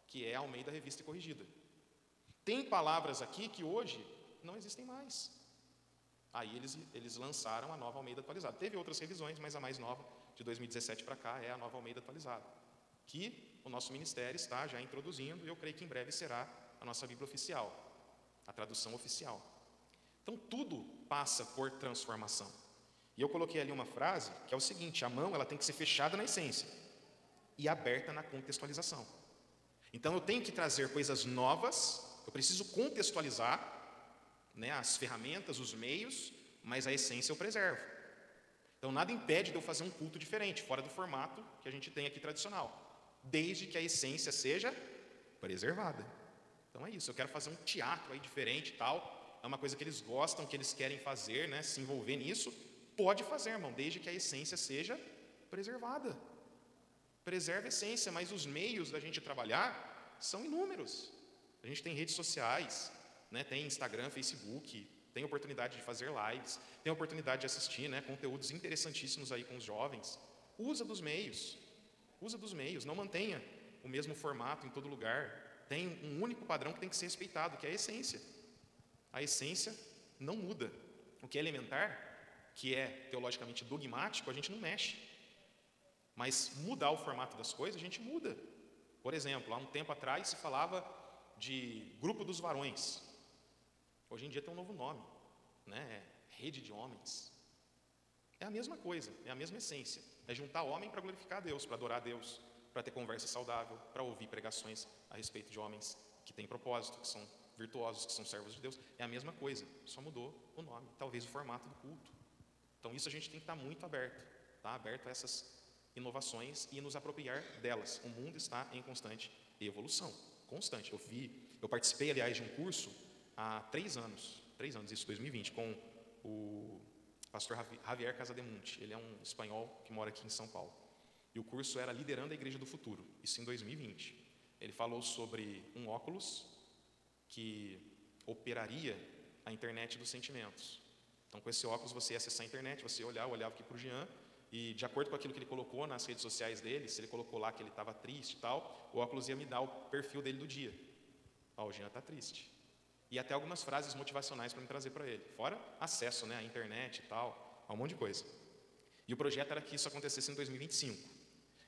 que é a Almeida Revista e Corrigida. Tem palavras aqui que hoje não existem mais. Aí eles lançaram a nova Almeida atualizada. Teve outras revisões, mas a mais nova, de 2017 para cá, é a nova Almeida atualizada, que o nosso ministério está já introduzindo, e eu creio que em breve será a nossa Bíblia oficial, a tradução oficial. Então tudo passa por transformação. E eu coloquei ali uma frase que é o seguinte: a mão ela tem que ser fechada na essência e aberta na contextualização. Então eu tenho que trazer coisas novas, eu preciso contextualizar, né, as ferramentas, os meios, mas a essência eu preservo. Então nada impede de eu fazer um culto diferente, fora do formato que a gente tem aqui tradicional, desde que a essência seja preservada. Então é isso, eu quero fazer um teatro aí diferente e tal, é uma coisa que eles gostam, que eles querem fazer, né, se envolver nisso, pode fazer, irmão, desde que a essência seja preservada. Preserva a essência, mas os meios da gente trabalhar são inúmeros. A gente tem redes sociais, né, tem Instagram, Facebook, tem oportunidade de fazer lives, tem oportunidade de assistir, né, conteúdos interessantíssimos aí com os jovens. Usa dos meios. Usa dos meios, não mantenha o mesmo formato em todo lugar. Tem um único padrão que tem que ser respeitado, que é a essência. A essência não muda. O que é elementar, que é teologicamente dogmático, a gente não mexe. Mas mudar o formato das coisas, a gente muda. Por exemplo, há um tempo atrás se falava de grupo dos varões. Hoje em dia tem um novo nome, né? Rede de homens. É a mesma coisa, é a mesma essência. É juntar homem para glorificar a Deus, para adorar a Deus, para ter conversa saudável, para ouvir pregações a respeito de homens que têm propósito, que são virtuosos, que são servos de Deus. É a mesma coisa, só mudou o nome, talvez o formato do culto. Então isso a gente tem que estar muito aberto, tá? Aberto a essas inovações e nos apropriar delas. O mundo está em constante evolução, constante. Eu participei, aliás, de um curso há 3 anos, isso, 2020, com o pastor Javier Casademonte. Ele é um espanhol que mora aqui em São Paulo. E o curso era Liderando a Igreja do Futuro, isso em 2020. Ele falou sobre um óculos que operaria a internet dos sentimentos. Então, com esse óculos, você ia acessar a internet, você ia olhar, eu olhava aqui para o Jean, e de acordo com aquilo que ele colocou nas redes sociais dele, se ele colocou lá que ele estava triste e tal, o óculos ia me dar o perfil dele do dia. Ó, o Jean está triste. E até algumas frases motivacionais para me trazer para ele. Fora acesso, né, à internet e tal, a um monte de coisa. E o projeto era que isso acontecesse em 2025.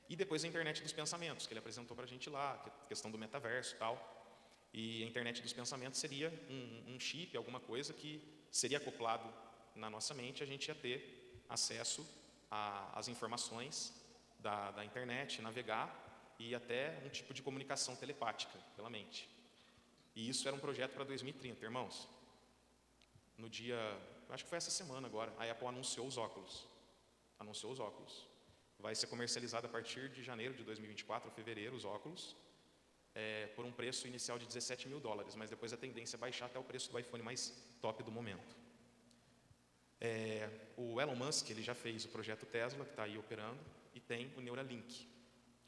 E depois a internet dos pensamentos, que ele apresentou para a gente lá, a questão do metaverso e tal. E a internet dos pensamentos seria um chip, alguma coisa que seria acoplado na nossa mente, a gente ia ter acesso às informações da internet, navegar e até um tipo de comunicação telepática pela mente. E isso era um projeto para 2030, irmãos. No dia, acho que foi essa semana agora, a Apple anunciou os óculos. Vai ser comercializado a partir de janeiro de 2024, fevereiro, os óculos, por um preço inicial de $17.000, mas depois a tendência é baixar até o preço do iPhone mais top do momento. O Elon Musk, ele já fez o projeto Tesla, que está aí operando, e tem o Neuralink.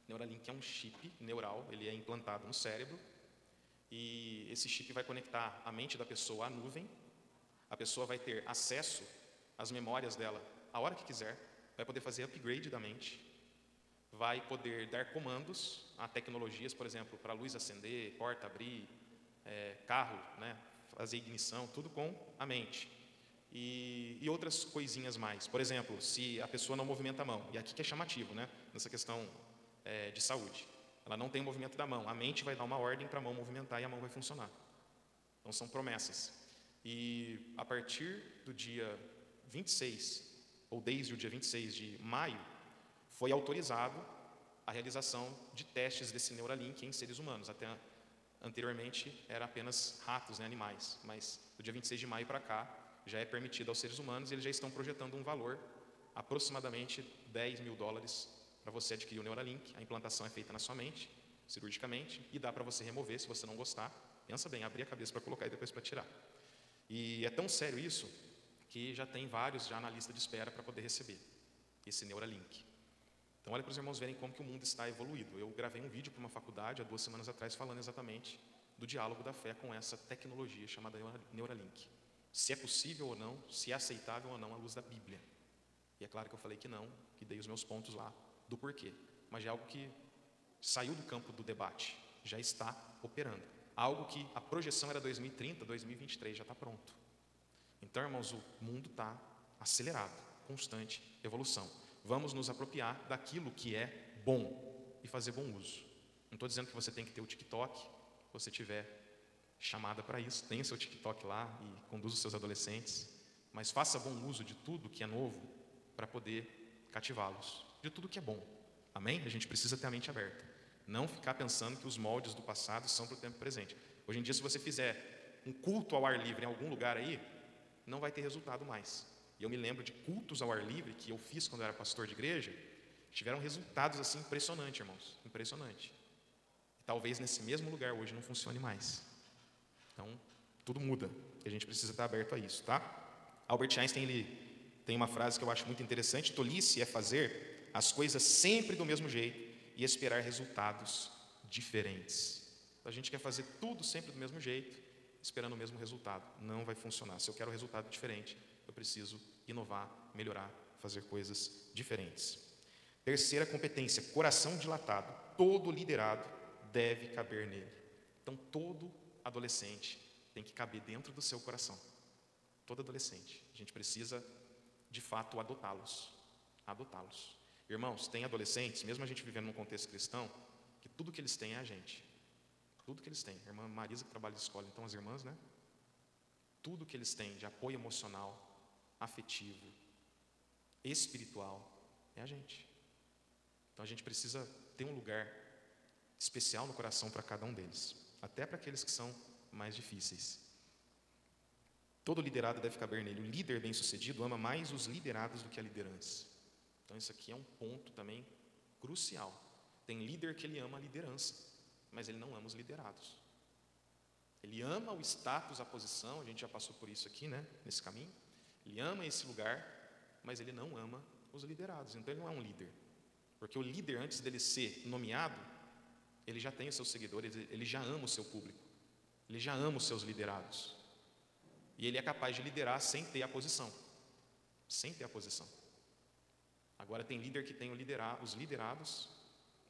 O Neuralink é um chip neural, ele é implantado no cérebro, e esse chip vai conectar a mente da pessoa à nuvem. A pessoa vai ter acesso às memórias dela a hora que quiser, vai poder fazer upgrade da mente, vai poder dar comandos a tecnologias, por exemplo, para a luz acender, porta abrir, carro, né, fazer ignição, tudo com a mente. E outras coisinhas mais. Por exemplo, se a pessoa não movimenta a mão, e aqui que é chamativo, né, nessa questão de saúde, ela não tem movimento da mão, a mente vai dar uma ordem para a mão movimentar e a mão vai funcionar. Então são promessas. E a partir do dia 26, ou desde o dia 26 de maio, foi autorizado a realização de testes desse Neuralink em seres humanos. Até anteriormente era apenas ratos, né, animais, mas do dia 26 de maio para cá já é permitido aos seres humanos e eles já estão projetando um valor aproximadamente $10.000 para você adquirir o Neuralink. A implantação é feita na sua mente, cirurgicamente, e dá para você remover se você não gostar. Pensa bem, abrir a cabeça para colocar e depois para tirar. E é tão sério isso que já tem vários já na lista de espera para poder receber esse Neuralink. Então olha para os irmãos verem como que o mundo está evoluído. Eu gravei um vídeo para uma faculdade há 2 semanas atrás falando exatamente do diálogo da fé com essa tecnologia chamada Neuralink. Se é possível ou não, se é aceitável ou não à luz da Bíblia. E é claro que eu falei que não, que dei os meus pontos lá do porquê. Mas é algo que saiu do campo do debate, já está operando. Algo que a projeção era 2030, 2023, já está pronto. Então, irmãos, o mundo está acelerado, constante evolução. Vamos nos apropriar daquilo que é bom e fazer bom uso. Não estou dizendo que você tem que ter o TikTok, se você tiver chamada para isso, tenha seu TikTok lá e conduza os seus adolescentes, mas faça bom uso de tudo que é novo para poder cativá-los, de tudo que é bom. Amém? A gente precisa ter a mente aberta. Não ficar pensando que os moldes do passado são para o tempo presente. Hoje em dia, se você fizer um culto ao ar livre em algum lugar aí, não vai ter resultado mais. E eu me lembro de cultos ao ar livre que eu fiz quando eu era pastor de igreja, tiveram resultados assim impressionantes, irmãos, impressionante. E talvez nesse mesmo lugar hoje não funcione mais. Então, tudo muda, e a gente precisa estar aberto a isso, tá? Albert Einstein, ele tem uma frase que eu acho muito interessante: tolice é fazer as coisas sempre do mesmo jeito e esperar resultados diferentes. A gente quer fazer tudo sempre do mesmo jeito, esperando o mesmo resultado. Não vai funcionar. Se eu quero um resultado diferente, eu preciso inovar, melhorar, fazer coisas diferentes. Terceira competência, coração dilatado. Todo liderado deve caber nele. Então, todo adolescente tem que caber dentro do seu coração. Todo adolescente. A gente precisa, de fato, adotá-los. Adotá-los. Irmãos, tem adolescentes, mesmo a gente vivendo num contexto cristão, que tudo que eles têm é a gente. Tudo que eles têm. A irmã Marisa, que trabalha de escola, então as irmãs, né? Tudo que eles têm de apoio emocional, afetivo, espiritual, é a gente. Então a gente precisa ter um lugar especial no coração para cada um deles, até para aqueles que são mais difíceis. Todo liderado deve caber nele. O líder bem-sucedido ama mais os liderados do que a liderança. Então isso aqui é um ponto também crucial. Tem líder que ele ama a liderança, mas ele não ama os liderados. Ele ama o status, a posição, a gente já passou por isso aqui, né, nesse caminho. Ele ama esse lugar, mas ele não ama os liderados. Então ele não é um líder. Porque o líder, antes dele ser nomeado, ele já tem os seus seguidores, ele já ama o seu público, ele já ama os seus liderados. E ele é capaz de liderar sem ter a posição. Sem ter a posição. Agora tem líder que tem os liderados,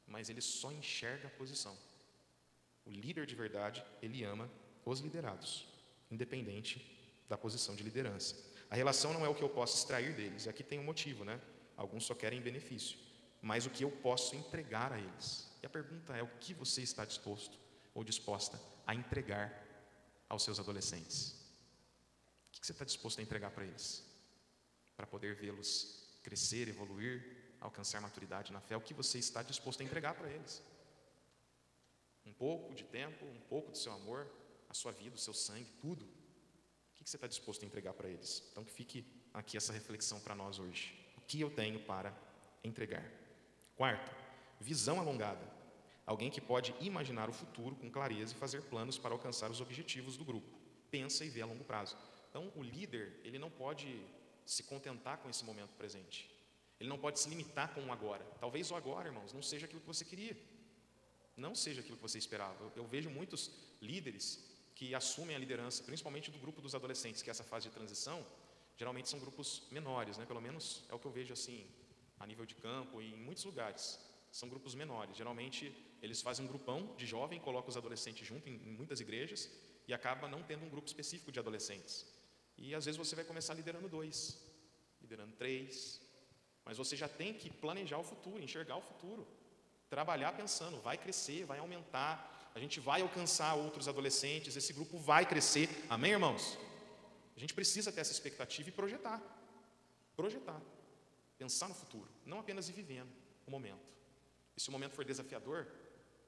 mas ele só enxerga a posição. O líder de verdade, ele ama os liderados, independente da posição de liderança. A relação não é o que eu posso extrair deles, aqui tem um motivo, né? Alguns só querem benefício, mas o que eu posso entregar a eles. E a pergunta é: o que você está disposto ou disposta a entregar aos seus adolescentes? O que você está disposto a entregar para eles? Para poder vê-los crescer, evoluir, alcançar maturidade na fé, o que você está disposto a entregar para eles? Um pouco de tempo, um pouco do seu amor, a sua vida, o seu sangue, tudo. O que você está disposto a entregar para eles? Então que fique aqui essa reflexão para nós hoje. O que eu tenho para entregar? Quarto, visão alongada. Alguém que pode imaginar o futuro com clareza e fazer planos para alcançar os objetivos do grupo. Pensa e vê a longo prazo. Então o líder, ele não pode se contentar com esse momento presente. Ele não pode se limitar com o agora. Talvez o agora, irmãos, não seja aquilo que você queria. Não seja aquilo que você esperava. Eu vejo muitos líderes que assumem a liderança, principalmente do grupo dos adolescentes, que é essa fase de transição, geralmente são grupos menores, né? Pelo menos é o que eu vejo assim, a nível de campo e em muitos lugares. São grupos menores. Geralmente eles fazem um grupão de jovem, colocam os adolescentes junto em muitas igrejas e acaba não tendo um grupo específico de adolescentes. E às vezes você vai começar liderando 2, liderando 3, mas você já tem que planejar o futuro, enxergar o futuro. Trabalhar pensando, vai crescer, vai aumentar, a gente vai alcançar outros adolescentes, esse grupo vai crescer, amém, irmãos? A gente precisa ter essa expectativa e projetar, pensar no futuro, não apenas ir vivendo o momento. E se o momento for desafiador,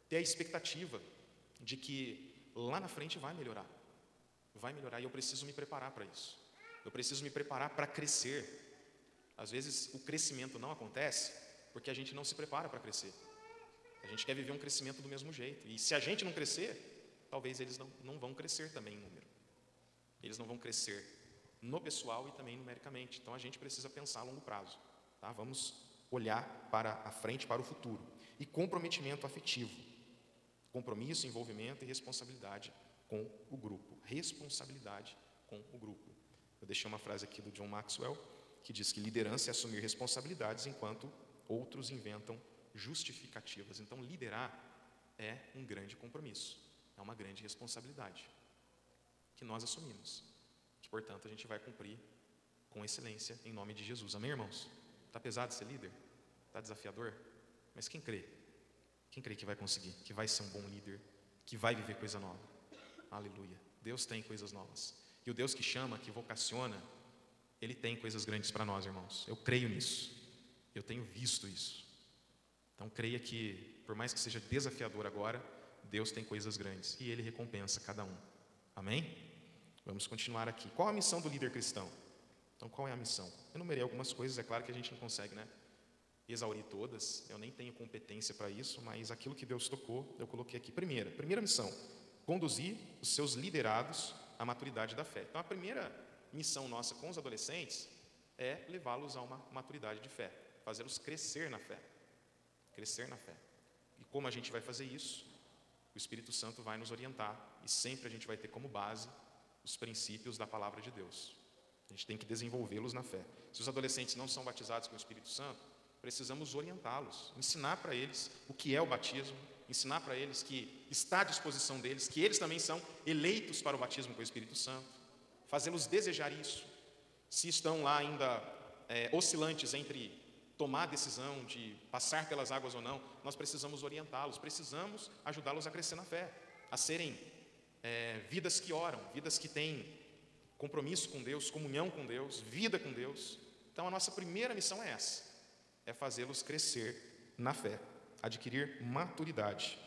ter a expectativa de que lá na frente vai melhorar, e eu preciso me preparar para isso, eu preciso me preparar para crescer. Às vezes o crescimento não acontece porque a gente não se prepara para crescer. A gente quer viver um crescimento do mesmo jeito. E se a gente não crescer, talvez eles não vão crescer também em número. Eles não vão crescer no pessoal e também numericamente. Então a gente precisa pensar a longo prazo. Tá? Vamos olhar para a frente, para o futuro. E comprometimento afetivo. Compromisso, envolvimento e responsabilidade com o grupo. Responsabilidade com o grupo. Eu deixei uma frase aqui do John Maxwell, que diz que liderança é assumir responsabilidades enquanto outros inventam justificativas. Então liderar é um grande compromisso, é uma grande responsabilidade que nós assumimos, que portanto a gente vai cumprir com excelência em nome de Jesus, amém, irmãos? Está pesado ser líder? Está desafiador? Mas quem crê que vai conseguir, que vai ser um bom líder, que vai viver coisa nova? Aleluia, Deus tem coisas novas, e o Deus que chama, que vocaciona, Ele tem coisas grandes para nós, irmãos. Eu creio nisso, eu tenho visto isso. Então creia que, por mais que seja desafiador agora, Deus tem coisas grandes e Ele recompensa cada um. Amém? Vamos continuar aqui. Qual a missão do líder cristão? Então qual é a missão? Eu enumerei algumas coisas, é claro que a gente não consegue, né, exaurir todas. Eu nem tenho competência para isso, mas aquilo que Deus tocou, eu coloquei aqui. Primeira missão, conduzir os seus liderados à maturidade da fé. Então a primeira missão nossa com os adolescentes é levá-los a uma maturidade de fé, fazê-los crescer na fé. Crescer na fé. E como a gente vai fazer isso? O Espírito Santo vai nos orientar e sempre a gente vai ter como base os princípios da palavra de Deus. A gente tem que desenvolvê-los na fé. Se os adolescentes não são batizados com o Espírito Santo, precisamos orientá-los, ensinar para eles o que é o batismo, ensinar para eles que está à disposição deles, que eles também são eleitos para o batismo com o Espírito Santo, fazê-los desejar isso. Se estão lá ainda oscilantes entre tomar a decisão de passar pelas águas ou não, nós precisamos orientá-los, precisamos ajudá-los a crescer na fé, a serem vidas que oram, vidas que têm compromisso com Deus, comunhão com Deus, vida com Deus. Então a nossa primeira missão é essa, é fazê-los crescer na fé, adquirir maturidade.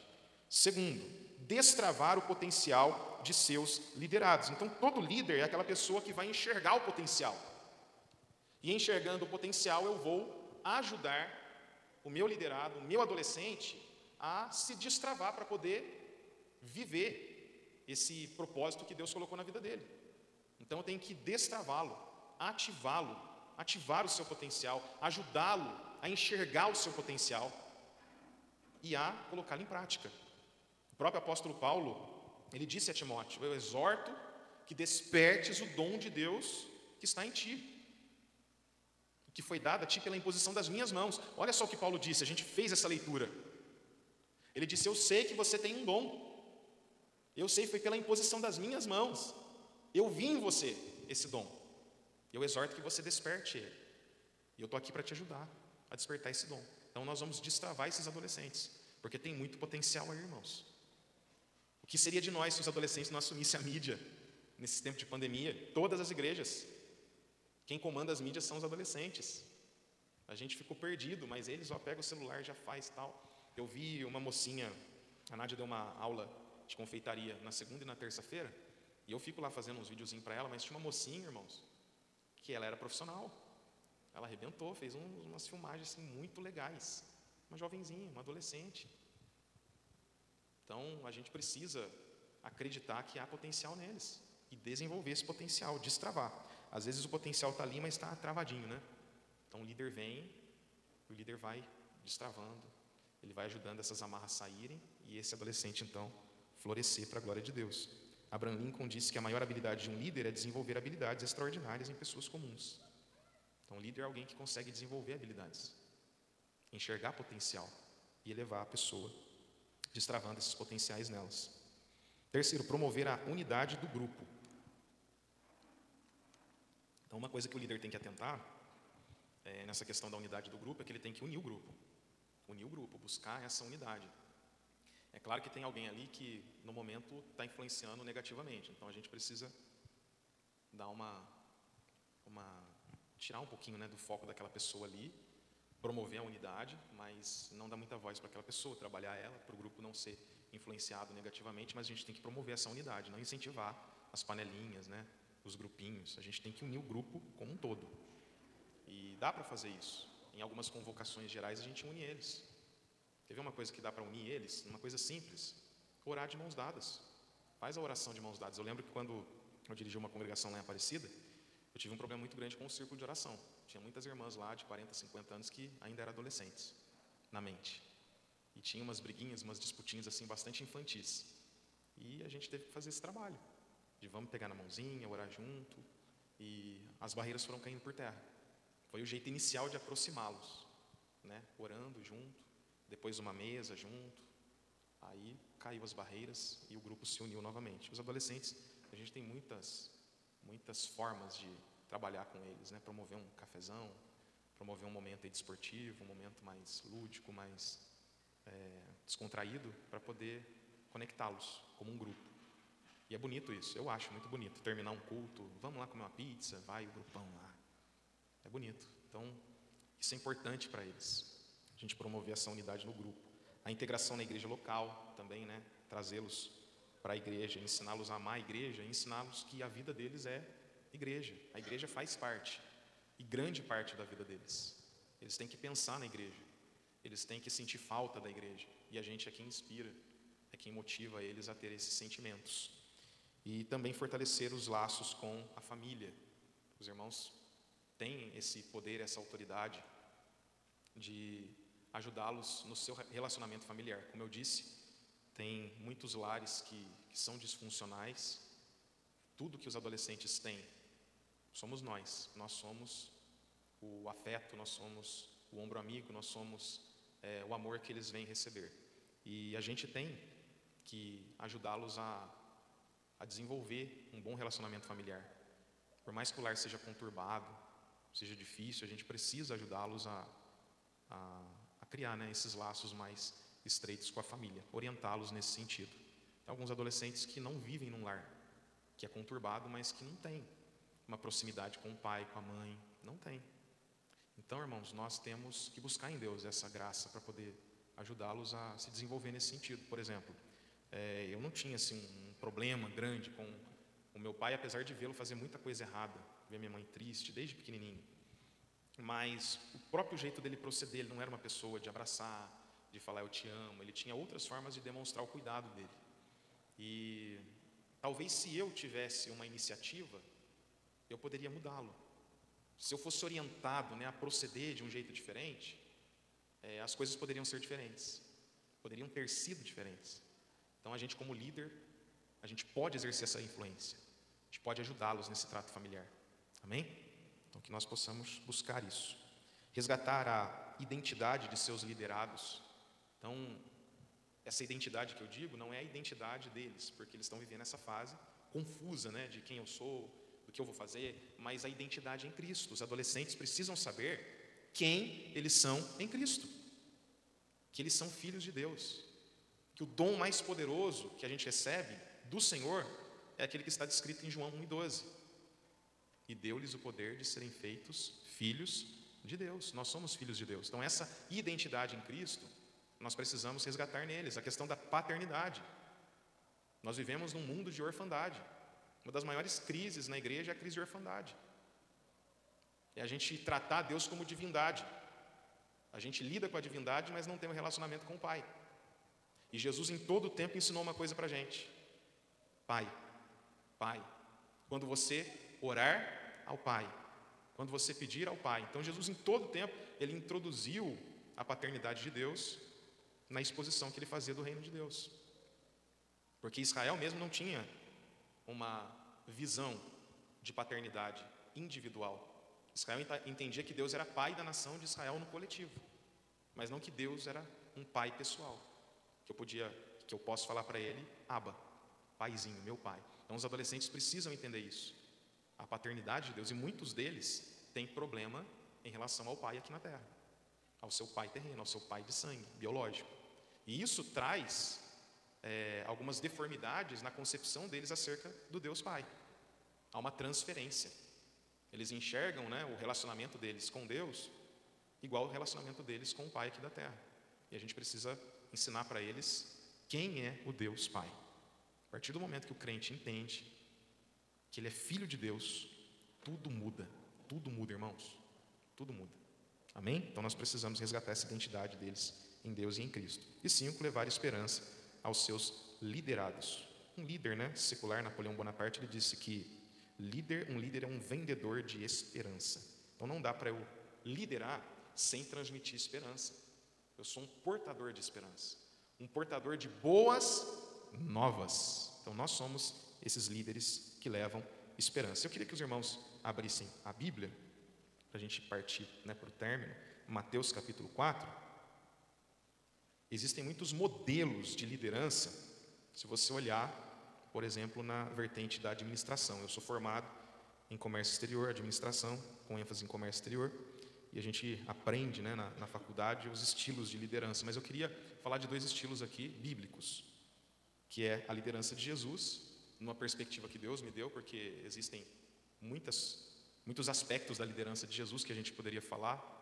Segundo, destravar o potencial de seus liderados. Então todo líder é aquela pessoa que vai enxergar o potencial, e enxergando o potencial eu vou ajudar o meu liderado, o meu adolescente, a se destravar para poder viver esse propósito que Deus colocou na vida dele. Então eu tenho que destravá-lo, ativá-lo, ativar o seu potencial, ajudá-lo a enxergar o seu potencial e a colocá-lo em prática. O próprio apóstolo Paulo, ele disse a Timóteo: eu exorto que despertes o dom de Deus que está em ti, que foi dado a ti pela imposição das minhas mãos. Olha só o que Paulo disse, a gente fez essa leitura. Ele disse: eu sei que você tem um dom, eu sei que foi pela imposição das minhas mãos, eu vi em você esse dom, eu exorto que você desperte ele, e eu estou aqui para te ajudar a despertar esse dom. Então nós vamos destravar esses adolescentes, porque tem muito potencial aí, irmãos. O que seria de nós se os adolescentes não assumissem a mídia nesse tempo de pandemia? Todas as igrejas, quem comanda as mídias são os adolescentes. A gente ficou perdido, mas eles pegam o celular, já faz tal. Eu vi uma mocinha, a Nádia deu uma aula de confeitaria na segunda e na terça-feira, e eu fico lá fazendo uns videozinhos para ela, mas tinha uma mocinha, irmãos, que ela era profissional. Ela arrebentou, fez umas filmagens assim, muito legais. Uma jovenzinha, uma adolescente. Então a gente precisa acreditar que há potencial neles e desenvolver esse potencial, destravar. Às vezes o potencial está ali, mas está travadinho, né? Então o líder vem, o líder vai destravando, ele vai ajudando essas amarras a saírem e esse adolescente então florescer para a glória de Deus. Abraham Lincoln disse que a maior habilidade de um líder é desenvolver habilidades extraordinárias em pessoas comuns. Então o líder é alguém que consegue desenvolver habilidades, enxergar potencial e elevar a pessoa, destravando esses potenciais nelas. Terceiro, promover a unidade do grupo. Então uma coisa que o líder tem que atentar nessa questão da unidade do grupo é que ele tem que unir o grupo, buscar essa unidade. É claro que tem alguém ali que no momento está influenciando negativamente, então a gente precisa dar tirar um pouquinho, né, do foco daquela pessoa ali, promover a unidade, mas não dar muita voz para aquela pessoa, trabalhar ela, para o grupo não ser influenciado negativamente, mas a gente tem que promover essa unidade, não incentivar as panelinhas, né, os grupinhos. A gente tem que unir o grupo como um todo, e dá para fazer isso. Em algumas convocações gerais a gente une eles. Quer ver uma coisa que dá para unir eles? Uma coisa simples: orar de mãos dadas. Faz a oração de mãos dadas. Eu lembro que quando eu dirigi uma congregação lá em Aparecida, eu tive um problema muito grande com o círculo de oração. Tinha muitas irmãs lá de 40, 50 anos que ainda eram adolescentes na mente. E tinha umas briguinhas, umas disputinhas assim bastante infantis. E a gente teve que fazer esse trabalho de vamos pegar na mãozinha, orar junto, e as barreiras foram caindo por terra. Foi o jeito inicial de aproximá-los, né? Orando junto, depois uma mesa junto, aí caiu as barreiras e o grupo se uniu novamente. Os adolescentes, a gente tem muitas formas de trabalhar com eles, né? Promover um cafezão, promover um momento aí desportivo, um momento mais lúdico, mais descontraído, para poder conectá-los como um grupo. E é bonito isso, eu acho muito bonito. Terminar um culto, vamos lá comer uma pizza, vai o grupão lá. É bonito. Então, isso é importante para eles, a gente promover essa unidade no grupo. A integração na igreja local também, né? Trazê-los para a igreja, ensiná-los a amar a igreja, ensiná-los que a vida deles é igreja. A igreja faz parte, e grande parte da vida deles. Eles têm que pensar na igreja, eles têm que sentir falta da igreja, e a gente é quem inspira, é quem motiva eles a ter esses sentimentos. E também fortalecer os laços com a família. Os irmãos têm esse poder, essa autoridade de ajudá-los no seu relacionamento familiar. Como eu disse, tem muitos lares que são disfuncionais. Tudo que os adolescentes têm somos nós somos o afeto, nós somos o ombro amigo, nós somos o amor que eles vêm receber. E a gente tem que ajudá-los a desenvolver um bom relacionamento familiar. Por mais que o lar seja conturbado, seja difícil, a gente precisa ajudá-los a criar, né, esses laços mais estreitos com a família, orientá-los nesse sentido. Tem alguns adolescentes que não vivem num lar que é conturbado, mas que não tem uma proximidade com o pai, com a mãe, não tem. Então, irmãos, nós temos que buscar em Deus essa graça para poder ajudá-los a se desenvolver nesse sentido. Por exemplo, eu não tinha assim, um problema grande com o meu pai, apesar de vê-lo fazer muita coisa errada, ver minha mãe triste desde pequenininho. Mas o próprio jeito dele proceder, ele não era uma pessoa de abraçar, de falar eu te amo, ele tinha outras formas de demonstrar o cuidado dele. E talvez se eu tivesse uma iniciativa, eu poderia mudá-lo. Se eu fosse orientado, né, a proceder de um jeito diferente, as coisas poderiam ser diferentes, poderiam ter sido diferentes. Então a gente como líder, a gente pode exercer essa influência, a gente pode ajudá-los nesse trato familiar. Amém? Então que nós possamos buscar isso. Resgatar a identidade de seus liderados. Então, essa identidade que eu digo não é a identidade deles, porque eles estão vivendo essa fase confusa, né, de quem eu sou, do que eu vou fazer, mas a identidade em Cristo. Os adolescentes precisam saber quem eles são em Cristo, que eles são filhos de Deus, que o dom mais poderoso que a gente recebe do Senhor é aquele que está descrito em João 1:12. E deu-lhes o poder de serem feitos filhos de Deus. Nós somos filhos de Deus. Então essa identidade em Cristo, nós precisamos resgatar neles. A questão da paternidade. Nós vivemos num mundo de orfandade. Uma das maiores crises na igreja é a crise de orfandade. É a gente tratar Deus como divindade. A gente lida com a divindade, mas não tem um relacionamento com o Pai. E Jesus em todo o tempo ensinou uma coisa para a gente. Pai, Pai. Quando você orar ao Pai. Quando você pedir ao Pai. Então Jesus em todo o tempo, ele introduziu a paternidade de Deus na exposição que ele fazia do reino de Deus. Porque Israel mesmo não tinha uma visão de paternidade individual. Israel entendia que Deus era pai da nação de Israel no coletivo, mas não que Deus era um pai pessoal, que eu posso falar para ele, Abba, paizinho, meu pai. Então os adolescentes precisam entender isso, a paternidade de Deus, e muitos deles têm problema em relação ao pai aqui na terra, ao seu pai terreno, ao seu pai de sangue, biológico. E isso traz algumas deformidades na concepção deles acerca do Deus Pai. Há uma transferência. Eles enxergam, né, o relacionamento deles com Deus igual ao relacionamento deles com o Pai aqui da terra. E a gente precisa ensinar para eles quem é o Deus Pai. A partir do momento que o crente entende que ele é filho de Deus, tudo muda. Tudo muda, irmãos. Tudo muda. Amém? Então nós precisamos resgatar essa identidade deles em Deus e em Cristo. E 5, levar esperança aos seus liderados. Um líder, né, secular, Napoleão Bonaparte, ele disse que um líder é um vendedor de esperança. Então não dá para eu liderar sem transmitir esperança. Eu sou um portador de esperança, um portador de boas novas. Então nós somos esses líderes que levam esperança. Eu queria que os irmãos abrissem a Bíblia, para a gente partir, né, para o término, Mateus capítulo 4. Existem muitos modelos de liderança, se você olhar, por exemplo, na vertente da administração. Eu sou formado em comércio exterior, administração, com ênfase em comércio exterior, e a gente aprende, né, na faculdade os estilos de liderança. Mas eu queria falar de 2 estilos aqui, bíblicos, que é a liderança de Jesus, numa perspectiva que Deus me deu, porque existem muitos aspectos da liderança de Jesus que a gente poderia falar,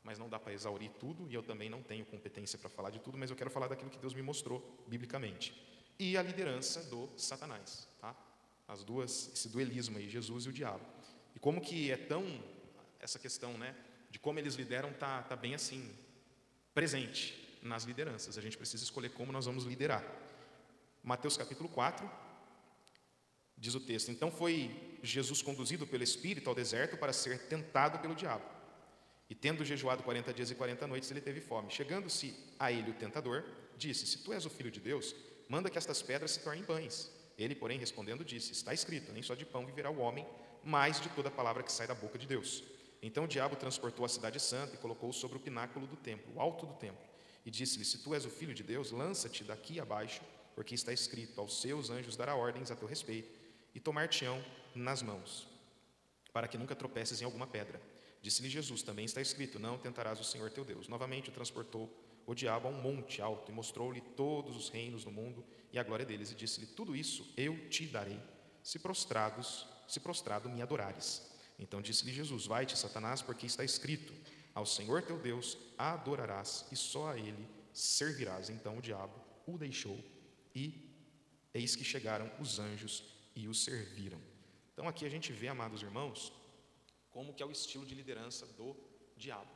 mas não dá para exaurir tudo, e eu também não tenho competência para falar de tudo, mas eu quero falar daquilo que Deus me mostrou biblicamente. E a liderança do Satanás, tá? As duas, esse duelismo aí, Jesus e o diabo. E como que é tão, essa questão, né, de como eles lideram tá bem assim, presente nas lideranças. A gente precisa escolher como nós vamos liderar. Mateus capítulo 4, diz o texto: então foi Jesus conduzido pelo Espírito ao deserto para ser tentado pelo diabo. E tendo jejuado 40 dias e 40 noites, ele teve fome. Chegando-se a ele o tentador, disse: se tu és o Filho de Deus, manda que estas pedras se tornem pães. Ele, porém, respondendo, disse: está escrito, nem só de pão viverá o homem, mas de toda palavra que sai da boca de Deus. Então o diabo transportou a cidade santa e colocou-o sobre o pináculo do templo, o alto do templo, e disse-lhe: se tu és o filho de Deus, lança-te daqui abaixo, porque está escrito: aos seus anjos dará ordens a teu respeito, e tomar-te-ão nas mãos, para que nunca tropeces em alguma pedra. Disse-lhe Jesus: também está escrito: não tentarás o Senhor teu Deus. Novamente o transportou o diabo a um monte alto, e mostrou-lhe todos os reinos do mundo e a glória deles, e disse-lhe: tudo isso eu te darei, se prostrado me adorares. Então disse-lhe Jesus: vai-te, Satanás, porque está escrito: ao Senhor teu Deus adorarás, e só a ele servirás. Então o diabo o deixou, e eis que chegaram os anjos e o serviram. Então aqui a gente vê, amados irmãos, como que é o estilo de liderança do diabo.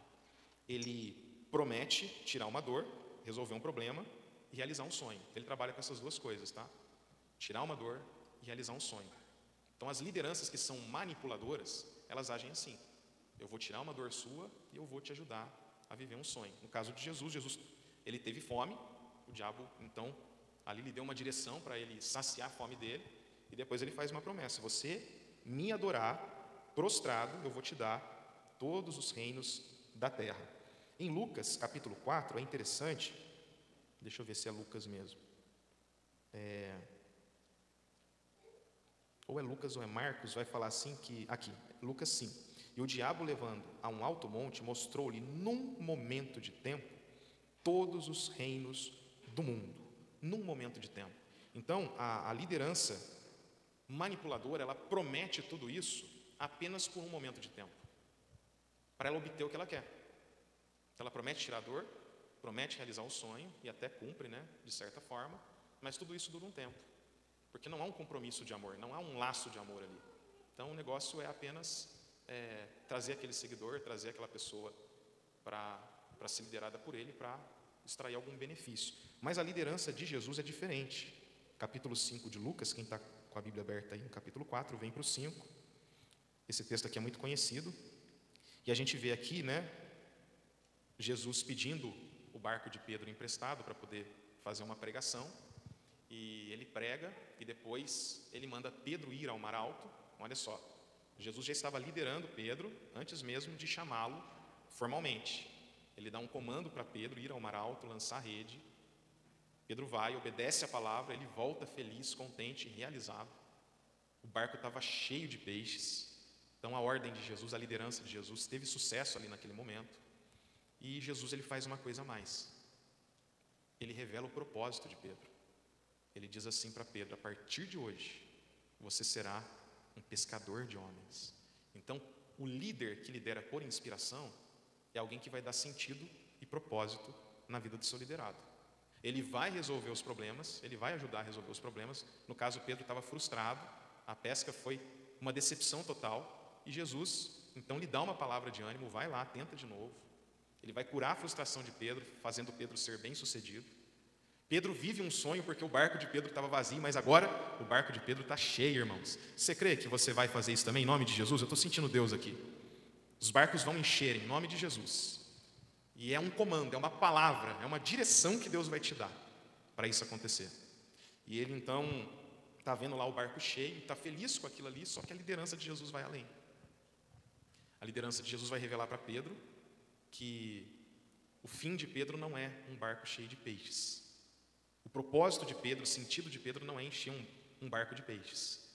Ele promete tirar uma dor, resolver um problema e realizar um sonho. Ele trabalha com essas duas coisas, tá? Tirar uma dor e realizar um sonho. Então as lideranças que são manipuladoras, elas agem assim: eu vou tirar uma dor sua e eu vou te ajudar a viver um sonho. No caso de Jesus ele teve fome, o diabo então ali lhe deu uma direção para ele saciar a fome dele, e depois ele faz uma promessa: você me adorar prostrado, eu vou te dar todos os reinos da terra. Em Lucas capítulo 4 é interessante, deixa eu ver se é Lucas mesmo, ou é Lucas ou é Marcos, vai falar assim que, aqui, Lucas 5, e o diabo levando a um alto monte, mostrou-lhe num momento de tempo todos os reinos do mundo, num momento de tempo. Então a liderança manipuladora, ela promete tudo isso apenas por um momento de tempo, para ela obter o que ela quer. Ela promete tirar a dor, promete realizar um sonho, e até cumpre, né, de certa forma, mas tudo isso dura um tempo, porque não há um compromisso de amor, não há um laço de amor ali. Então o negócio é apenas trazer aquele seguidor, trazer aquela pessoa para ser liderada por ele, para extrair algum benefício. Mas a liderança de Jesus é diferente. Capítulo 5 de Lucas, quem está com a Bíblia aberta aí no capítulo 4, vem para o 5. Esse texto aqui é muito conhecido, e a gente vê aqui, né, Jesus pedindo o barco de Pedro emprestado para poder fazer uma pregação, e ele prega, e depois ele manda Pedro ir ao mar alto. Olha só, Jesus já estava liderando Pedro antes mesmo de chamá-lo formalmente. Ele dá um comando para Pedro ir ao mar alto, lançar a rede. Pedro vai, obedece a palavra, ele volta feliz, contente, realizado. O barco estava cheio de peixes. Então a ordem de Jesus, a liderança de Jesus teve sucesso ali naquele momento. E Jesus, ele faz uma coisa a mais. Ele revela o propósito de Pedro. Ele diz assim para Pedro: a partir de hoje, você será um pescador de homens. Então, o líder que lidera por inspiração é alguém que vai dar sentido e propósito na vida do seu liderado. Ele vai resolver os problemas, ele vai ajudar a resolver os problemas. No caso, Pedro estava frustrado, a pesca foi uma decepção total, e Jesus, então, lhe dá uma palavra de ânimo: vai lá, tenta de novo. Ele vai curar a frustração de Pedro, fazendo Pedro ser bem-sucedido. Pedro vive um sonho porque o barco de Pedro estava vazio, mas agora o barco de Pedro está cheio, irmãos. Você crê que você vai fazer isso também em nome de Jesus? Eu estou sentindo Deus aqui. Os barcos vão encher em nome de Jesus. E é um comando, é uma palavra, é uma direção que Deus vai te dar para isso acontecer. E ele então está vendo lá o barco cheio, está feliz com aquilo ali, só que a liderança de Jesus vai além. A liderança de Jesus vai revelar para Pedro que o fim de Pedro não é um barco cheio de peixes. O propósito de Pedro, o sentido de Pedro não é encher um barco de peixes,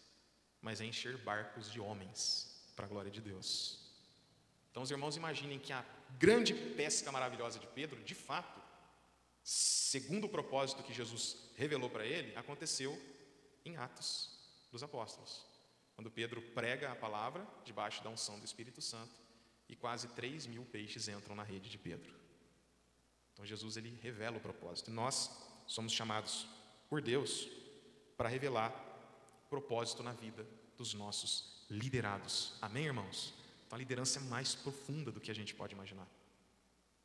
mas é encher barcos de homens para a glória de Deus. Então os irmãos imaginem que a grande pesca maravilhosa de Pedro, de fato, segundo o propósito que Jesus revelou para ele, aconteceu em Atos dos Apóstolos, quando Pedro prega a palavra debaixo da unção do Espírito Santo, e quase 3.000 peixes entram na rede de Pedro. Então Jesus, ele revela o propósito, e nós somos chamados por Deus para revelar propósito na vida dos nossos liderados. Amém, irmãos? Então a liderança é mais profunda do que a gente pode imaginar.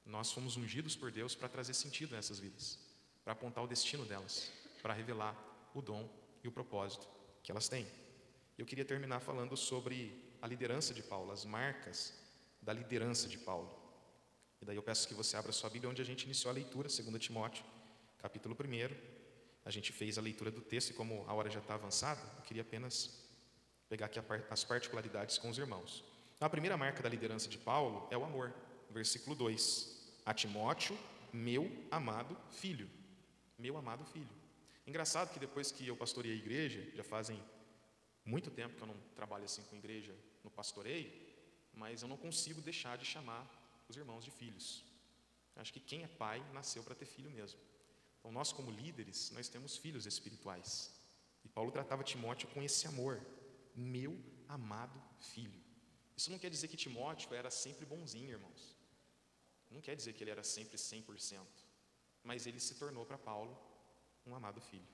Nós fomos ungidos por Deus para trazer sentido nessas vidas, para apontar o destino delas, para revelar o dom e o propósito que elas têm. Eu queria terminar falando sobre a liderança de Paulo, as marcas da liderança de Paulo. E daí eu peço que você abra sua Bíblia onde a gente iniciou a leitura, 2 Timóteo, capítulo 1. A gente fez a leitura do texto, e como a hora já está avançada, eu queria apenas pegar aqui as particularidades com os irmãos. A primeira marca da liderança de Paulo é o amor. Versículo 2: a Timóteo, meu amado filho. Meu amado filho. Engraçado que depois que eu pastorei a igreja, já fazem muito tempo que eu não trabalho assim com igreja no pastoreio, mas eu não consigo deixar de chamar os irmãos de filhos. Acho que quem é pai nasceu para ter filho mesmo. Então nós como líderes, nós temos filhos espirituais. E Paulo tratava Timóteo com esse amor. Meu amado filho. Isso não quer dizer que Timóteo era sempre bonzinho, irmãos. Não quer dizer que ele era sempre 100%. Mas ele se tornou para Paulo um amado filho.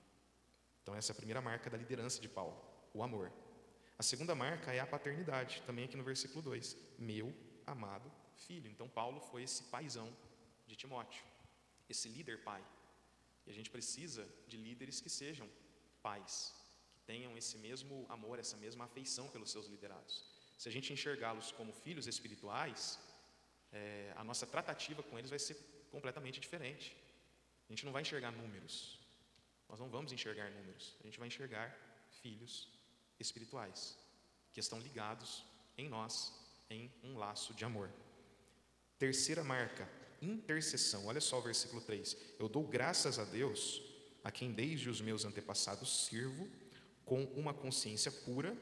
Então essa é a primeira marca da liderança de Paulo, o amor. A segunda marca é a paternidade, também aqui no versículo 2. Meu amado filho. Então Paulo foi esse paizão de Timóteo, esse líder pai. E a gente precisa de líderes que sejam pais, que tenham esse mesmo amor, essa mesma afeição pelos seus liderados. Se a gente enxergá-los como filhos espirituais, a nossa tratativa com eles vai ser completamente diferente. A gente não vai enxergar números, nós não vamos enxergar números, a gente vai enxergar filhos espirituais, que estão ligados em nós, em um laço de amor. Terceira marca, intercessão. Olha só o versículo 3. Eu dou graças a Deus, a quem desde os meus antepassados sirvo, com uma consciência pura,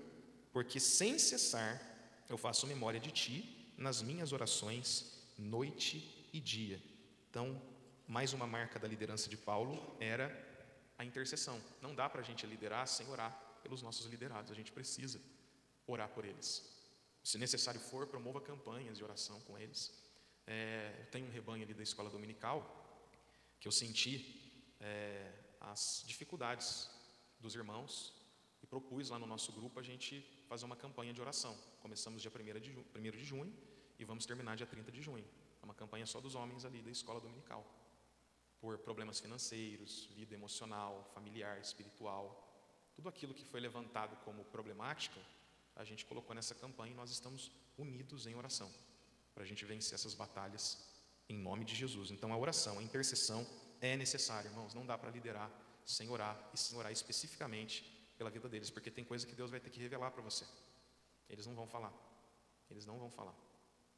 porque sem cessar eu faço memória de ti nas minhas orações, noite e dia. Então, mais uma marca da liderança de Paulo era a intercessão. Não dá para a gente liderar sem orar pelos nossos liderados, a gente precisa orar por eles. Se necessário for, promova campanhas de oração com eles. Eu tenho um rebanho ali da escola dominical, que eu senti as dificuldades dos irmãos e propus lá no nosso grupo a gente fazer uma campanha de oração. Começamos dia 1º de junho e vamos terminar dia 30 de junho. É uma campanha só dos homens ali da escola dominical, por problemas financeiros, vida emocional, familiar, espiritual. Tudo aquilo que foi levantado como problemática, a gente colocou nessa campanha e nós estamos unidos em oração, para a gente vencer essas batalhas em nome de Jesus. Então a oração, a intercessão é necessária, irmãos. Não dá para liderar sem orar, e sem orar especificamente pela vida deles, porque tem coisa que Deus vai ter que revelar para você. Eles não vão falar,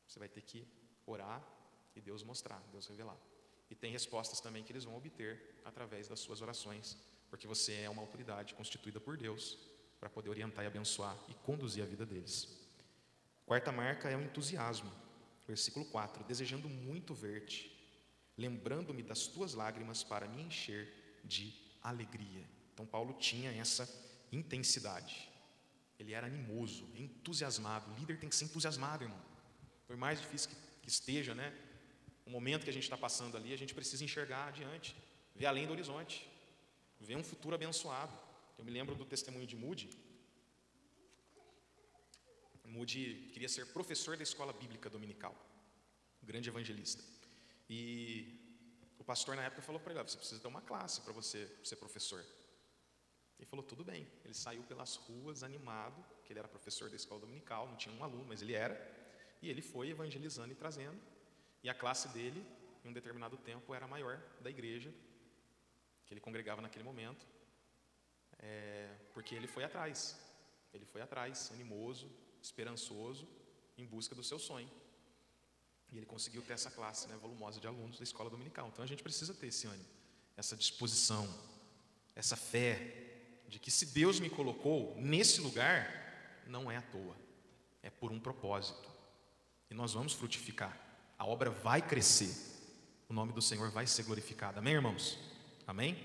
você vai ter que orar e Deus mostrar, Deus revelar. E tem respostas também que eles vão obter através das suas orações, porque você é uma autoridade constituída por Deus para poder orientar e abençoar e conduzir a vida deles. Quarta marca é o entusiasmo. Versículo 4: desejando muito ver-te, lembrando-me das tuas lágrimas para me encher de alegria. Então Paulo tinha essa intensidade. Ele era animoso, entusiasmado. O líder tem que ser entusiasmado, irmão. Por mais difícil que esteja, né? O momento que a gente está passando ali, a gente precisa enxergar adiante, ver além do horizonte, ver um futuro abençoado. Eu me lembro do testemunho de Moody. Moody queria ser professor da escola bíblica dominical, um grande evangelista. E o pastor na época falou para ele: você precisa ter uma classe para você ser professor. Ele falou: tudo bem. Ele saiu pelas ruas animado, que ele era professor da escola dominical, não tinha um aluno, mas ele era. E ele foi evangelizando e trazendo. E a classe dele, em um determinado tempo, era a maior da igreja que ele congregava naquele momento, porque ele foi atrás, animoso, esperançoso, em busca do seu sonho. E ele conseguiu ter essa classe, né, volumosa de alunos da escola dominical. Então a gente precisa ter esse ânimo, essa disposição, essa fé de que se Deus me colocou nesse lugar, não é à toa, é por um propósito. E nós vamos frutificar, a obra vai crescer, o nome do Senhor vai ser glorificado. Amém, irmãos? Amém?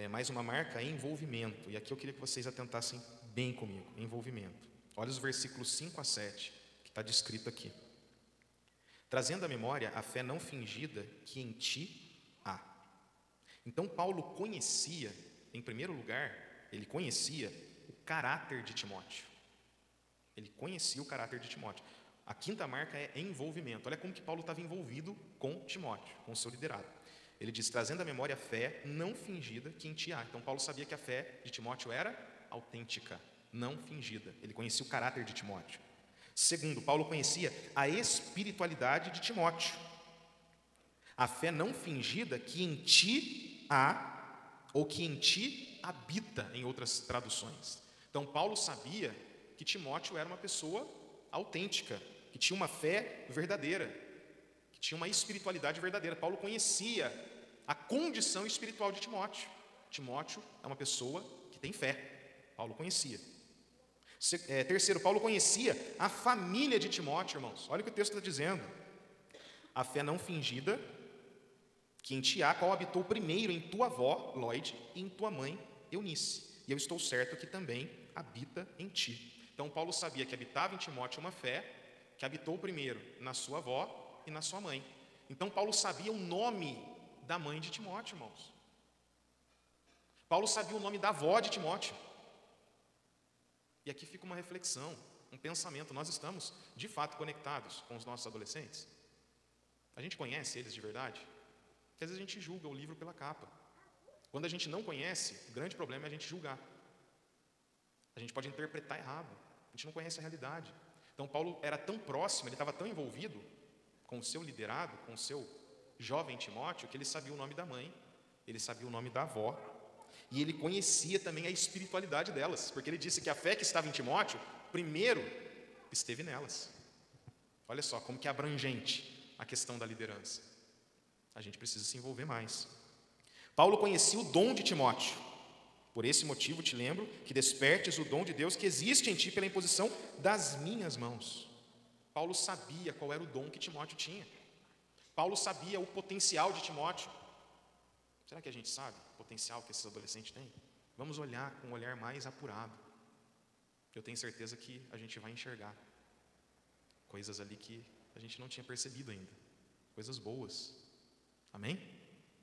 Mais uma marca é envolvimento. E aqui eu queria que vocês atentassem bem comigo. Envolvimento. Olha os versículos 5 a 7, que está descrito aqui. Trazendo à memória a fé não fingida que em ti há. Então Paulo conhecia, em primeiro lugar, ele conhecia o caráter de Timóteo. Ele conhecia o caráter de Timóteo. A quinta marca é envolvimento. Olha como que Paulo estava envolvido com Timóteo, com o seu liderado. Ele diz: trazendo à memória a fé não fingida que em ti há. Então Paulo sabia que a fé de Timóteo era autêntica, não fingida. Ele conhecia o caráter de Timóteo. Segundo, Paulo conhecia a espiritualidade de Timóteo. A fé não fingida que em ti há, ou que em ti habita, em outras traduções. Então Paulo sabia que Timóteo era uma pessoa autêntica, que tinha uma fé verdadeira, que tinha uma espiritualidade verdadeira. Paulo conhecia a condição espiritual de Timóteo. Timóteo é uma pessoa que tem fé. Paulo conhecia. Terceiro, Paulo conhecia a família de Timóteo, irmãos. Olha o que o texto está dizendo. A fé não fingida, que em ti há, qual habitou primeiro em tua avó, Lóide, e em tua mãe, Eunice. E eu estou certo que também habita em ti. Então, Paulo sabia que habitava em Timóteo uma fé, que habitou primeiro na sua avó e na sua mãe. Então, Paulo sabia o nome da mãe de Timóteo, irmãos. Paulo sabia o nome da avó de Timóteo. E aqui fica uma reflexão, um pensamento. Nós estamos, de fato, conectados com os nossos adolescentes? A gente conhece eles de verdade? Porque às vezes a gente julga o livro pela capa. Quando a gente não conhece, o grande problema é a gente julgar. A gente pode interpretar errado. A gente não conhece a realidade. Então, Paulo era tão próximo, ele estava tão envolvido com o seu liderado, com o seu jovem Timóteo, que ele sabia o nome da mãe, ele sabia o nome da avó, e ele conhecia também a espiritualidade delas, porque ele disse que a fé que estava em Timóteo, primeiro, esteve nelas. Olha só como que é abrangente a questão da liderança. A gente precisa se envolver mais. Paulo conhecia o dom de Timóteo. Por esse motivo, te lembro que despertes o dom de Deus que existe em ti pela imposição das minhas mãos. Paulo sabia qual era o dom que Timóteo tinha. Paulo sabia o potencial de Timóteo. Será que a gente sabe o potencial que esses adolescentes têm? Vamos olhar com um olhar mais apurado. Eu tenho certeza que a gente vai enxergar coisas ali que a gente não tinha percebido ainda. Coisas boas. Amém?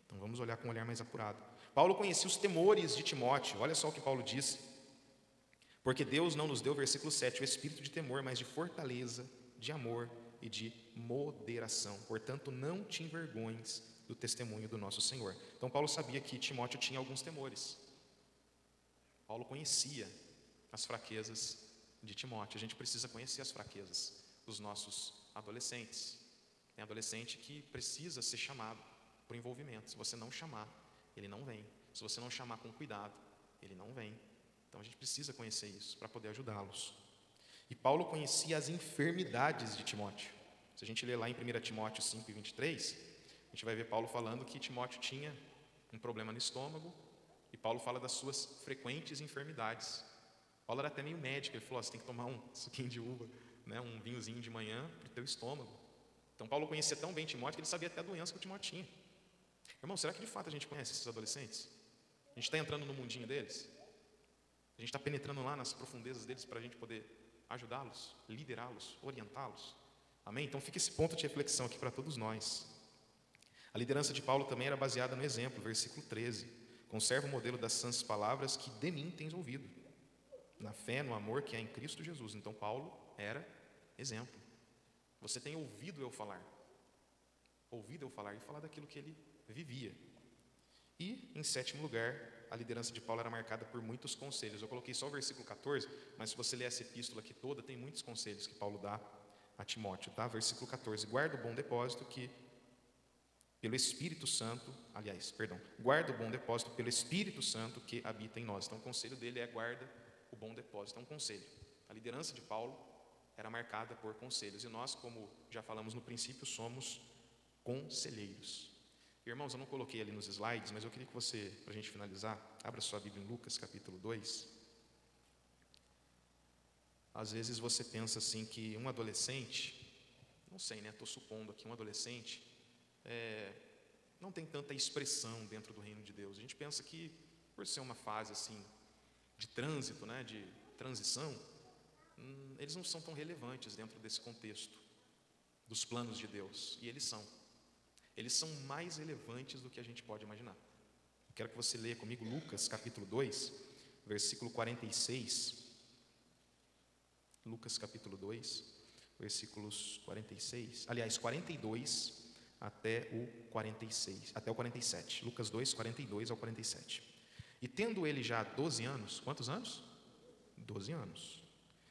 Então vamos olhar com um olhar mais apurado. Paulo conhecia os temores de Timóteo. Olha só o que Paulo disse. Porque Deus não nos deu, versículo 7, o espírito de temor, mas de fortaleza, de amor e de moderação. Portanto, não te envergonhes do testemunho do nosso Senhor. Então Paulo sabia que Timóteo tinha alguns temores. Paulo conhecia as fraquezas de Timóteo. A gente precisa conhecer as fraquezas dos nossos adolescentes. Tem adolescente que precisa ser chamado por envolvimento. Se você não chamar, ele não vem. Se você não chamar com cuidado, ele não vem. Então a gente precisa conhecer isso para poder ajudá-los. E Paulo conhecia as enfermidades de Timóteo. Se a gente ler lá em 1 Timóteo 5:23, a gente vai ver Paulo falando que Timóteo tinha um problema no estômago, e Paulo fala das suas frequentes enfermidades. Paulo era até meio médico, ele falou, você tem que tomar um suquinho de uva, né, um vinhozinho de manhã para o teu estômago. Então Paulo conhecia tão bem Timóteo que ele sabia até a doença que o Timóteo tinha. Irmão, será que de fato a gente conhece esses adolescentes? A gente está entrando no mundinho deles? A gente está penetrando lá nas profundezas deles para a gente poder ajudá-los, liderá-los, orientá-los? Amém? Então fica esse ponto de reflexão aqui para todos nós. A liderança de Paulo também era baseada no exemplo, versículo 13. Conserva o modelo das sãs palavras que de mim tens ouvido, na fé, no amor que há em Cristo Jesus. Então Paulo era exemplo. Você tem ouvido eu falar e falar daquilo que ele vivia. E, em sétimo lugar, a liderança de Paulo era marcada por muitos conselhos. Eu coloquei só o versículo 14, mas se você ler essa epístola aqui toda, tem muitos conselhos que Paulo dá a Timóteo, tá? Versículo 14, guarda o bom depósito que pelo Espírito Santo, guarda o bom depósito pelo Espírito Santo que habita em nós. Então o conselho dele é guarda o bom depósito, é um conselho. A liderança de Paulo era marcada por conselhos, e nós, como já falamos no princípio, somos conselheiros. Irmãos, eu não coloquei ali nos slides, mas eu queria que você, para a gente finalizar, abra sua Bíblia em Lucas capítulo 2. Às vezes você pensa assim que um adolescente, não sei, né, estou supondo aqui, um adolescente não tem tanta expressão dentro do reino de Deus. A gente pensa que, por ser uma fase assim, de trânsito, né, de transição, eles não são tão relevantes dentro desse contexto dos planos de Deus, e eles são. Eles são mais relevantes do que a gente pode imaginar. Eu quero que você leia comigo Lucas capítulo 2, versículo 46. Lucas capítulo 2, versículos 42 até o 46, até o 47. Lucas 2, 42 ao 47. E tendo ele já 12 anos, quantos anos? 12 anos.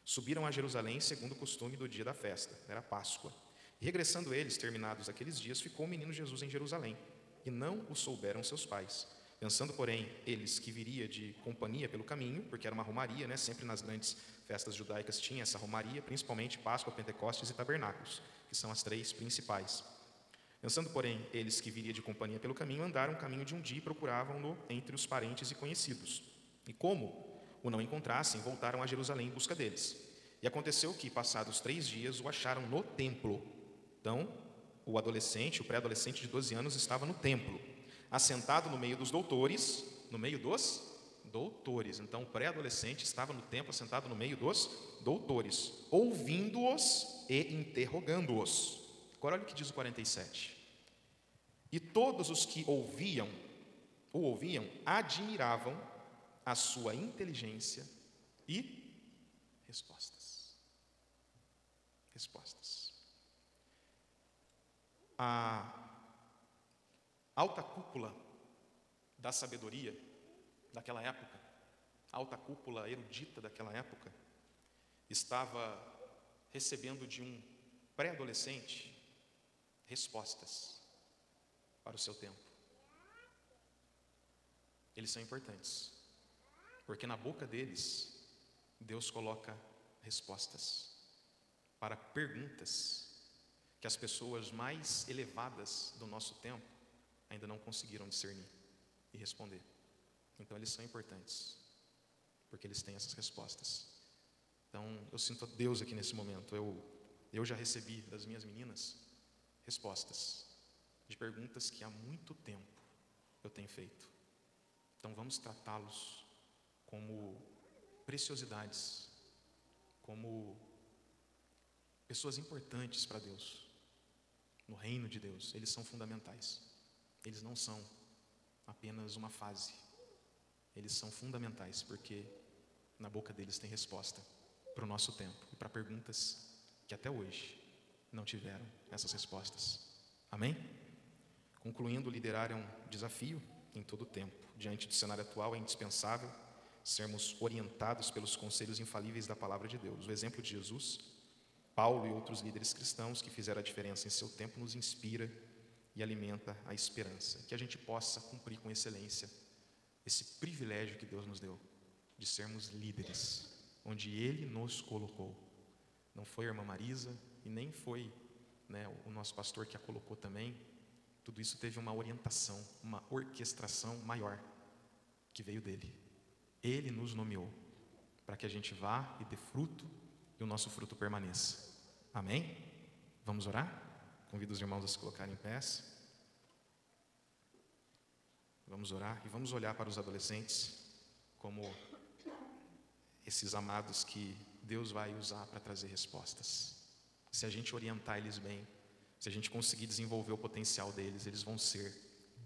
Subiram a Jerusalém segundo o costume do dia da festa, era Páscoa. E regressando eles, terminados aqueles dias, ficou o menino Jesus em Jerusalém, e não o souberam seus pais. Pensando, porém, eles que viria de companhia pelo caminho, porque era uma romaria, né? Sempre nas grandes festas judaicas tinha essa romaria, principalmente Páscoa, Pentecostes e Tabernáculos, que são as 3 principais. Pensando, porém, eles que viria de companhia pelo caminho, andaram o caminho de um dia e procuravam-no entre os parentes e conhecidos. E como o não encontrassem, voltaram a Jerusalém em busca deles. E aconteceu que, passados 3 dias, o acharam no templo. Então, o pré-adolescente de 12 anos, estava no templo, assentado no meio dos doutores, Então, o pré-adolescente estava no templo, assentado no meio dos doutores, ouvindo-os e interrogando-os. Agora olha o que diz o 47. E todos os que o ouviam, admiravam a sua inteligência e respostas. A alta cúpula da sabedoria daquela época, a alta cúpula erudita daquela época, estava recebendo de um pré-adolescente respostas para o seu tempo. Eles são importantes, porque na boca deles, Deus coloca respostas para perguntas que as pessoas mais elevadas do nosso tempo ainda não conseguiram discernir e responder. Então, eles são importantes, porque eles têm essas respostas. Então, eu sinto a Deus aqui nesse momento. Eu já recebi das minhas meninas respostas de perguntas que há muito tempo eu tenho feito. Então, vamos tratá-los como preciosidades, como pessoas importantes para Deus, no reino de Deus. Eles são fundamentais. Eles não são apenas uma fase. Eles são fundamentais, porque na boca deles tem resposta para o nosso tempo e para perguntas que até hoje não tiveram essas respostas. Amém? Concluindo, liderar é um desafio em todo o tempo. Diante do cenário atual, é indispensável sermos orientados pelos conselhos infalíveis da palavra de Deus. O exemplo de Jesus, Paulo e outros líderes cristãos que fizeram a diferença em seu tempo nos inspira e alimenta a esperança. Que a gente possa cumprir com excelência esse privilégio que Deus nos deu de sermos líderes, onde Ele nos colocou. Não foi a irmã Marisa e nem foi, o nosso pastor que a colocou também. Tudo isso teve uma orientação, uma orquestração maior que veio dele. Ele nos nomeou para que a gente vá e dê fruto e o nosso fruto permaneça. Amém? Vamos orar? Convido os irmãos a se colocarem em pé. Vamos orar e vamos olhar para os adolescentes como esses amados que Deus vai usar para trazer respostas. Se a gente orientar eles bem, se a gente conseguir desenvolver o potencial deles, eles vão ser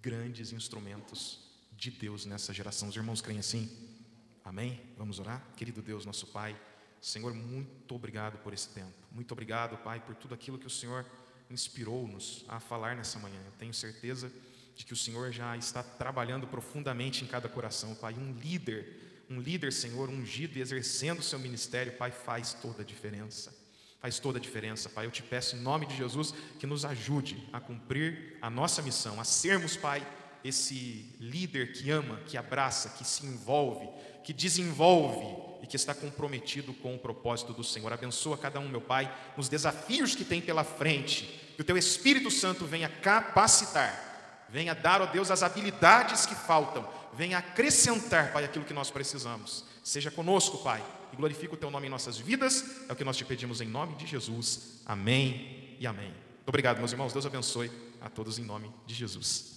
grandes instrumentos de Deus nessa geração. Os irmãos creem assim? Amém? Vamos orar? Querido Deus, nosso Pai, Senhor, muito obrigado por esse tempo. Muito obrigado, Pai, por tudo aquilo que o Senhor inspirou-nos a falar nessa manhã. Eu tenho certeza de que o Senhor já está trabalhando profundamente em cada coração, Pai. Um líder, Senhor, ungido e exercendo o seu ministério, Pai, faz toda a diferença. Faz toda a diferença, Pai. Eu te peço em nome de Jesus que nos ajude a cumprir a nossa missão, a sermos, Pai, esse líder que ama, que abraça, que se envolve, que desenvolve e que está comprometido com o propósito do Senhor. Abençoa cada um, meu Pai, nos desafios que tem pela frente. Que o Teu Espírito Santo venha capacitar, venha dar, ó Deus, as habilidades que faltam, venha acrescentar, Pai, aquilo que nós precisamos. Seja conosco, Pai, e glorifica o Teu nome em nossas vidas. É o que nós te pedimos em nome de Jesus. Amém e amém. Muito obrigado, meus irmãos. Deus abençoe a todos em nome de Jesus.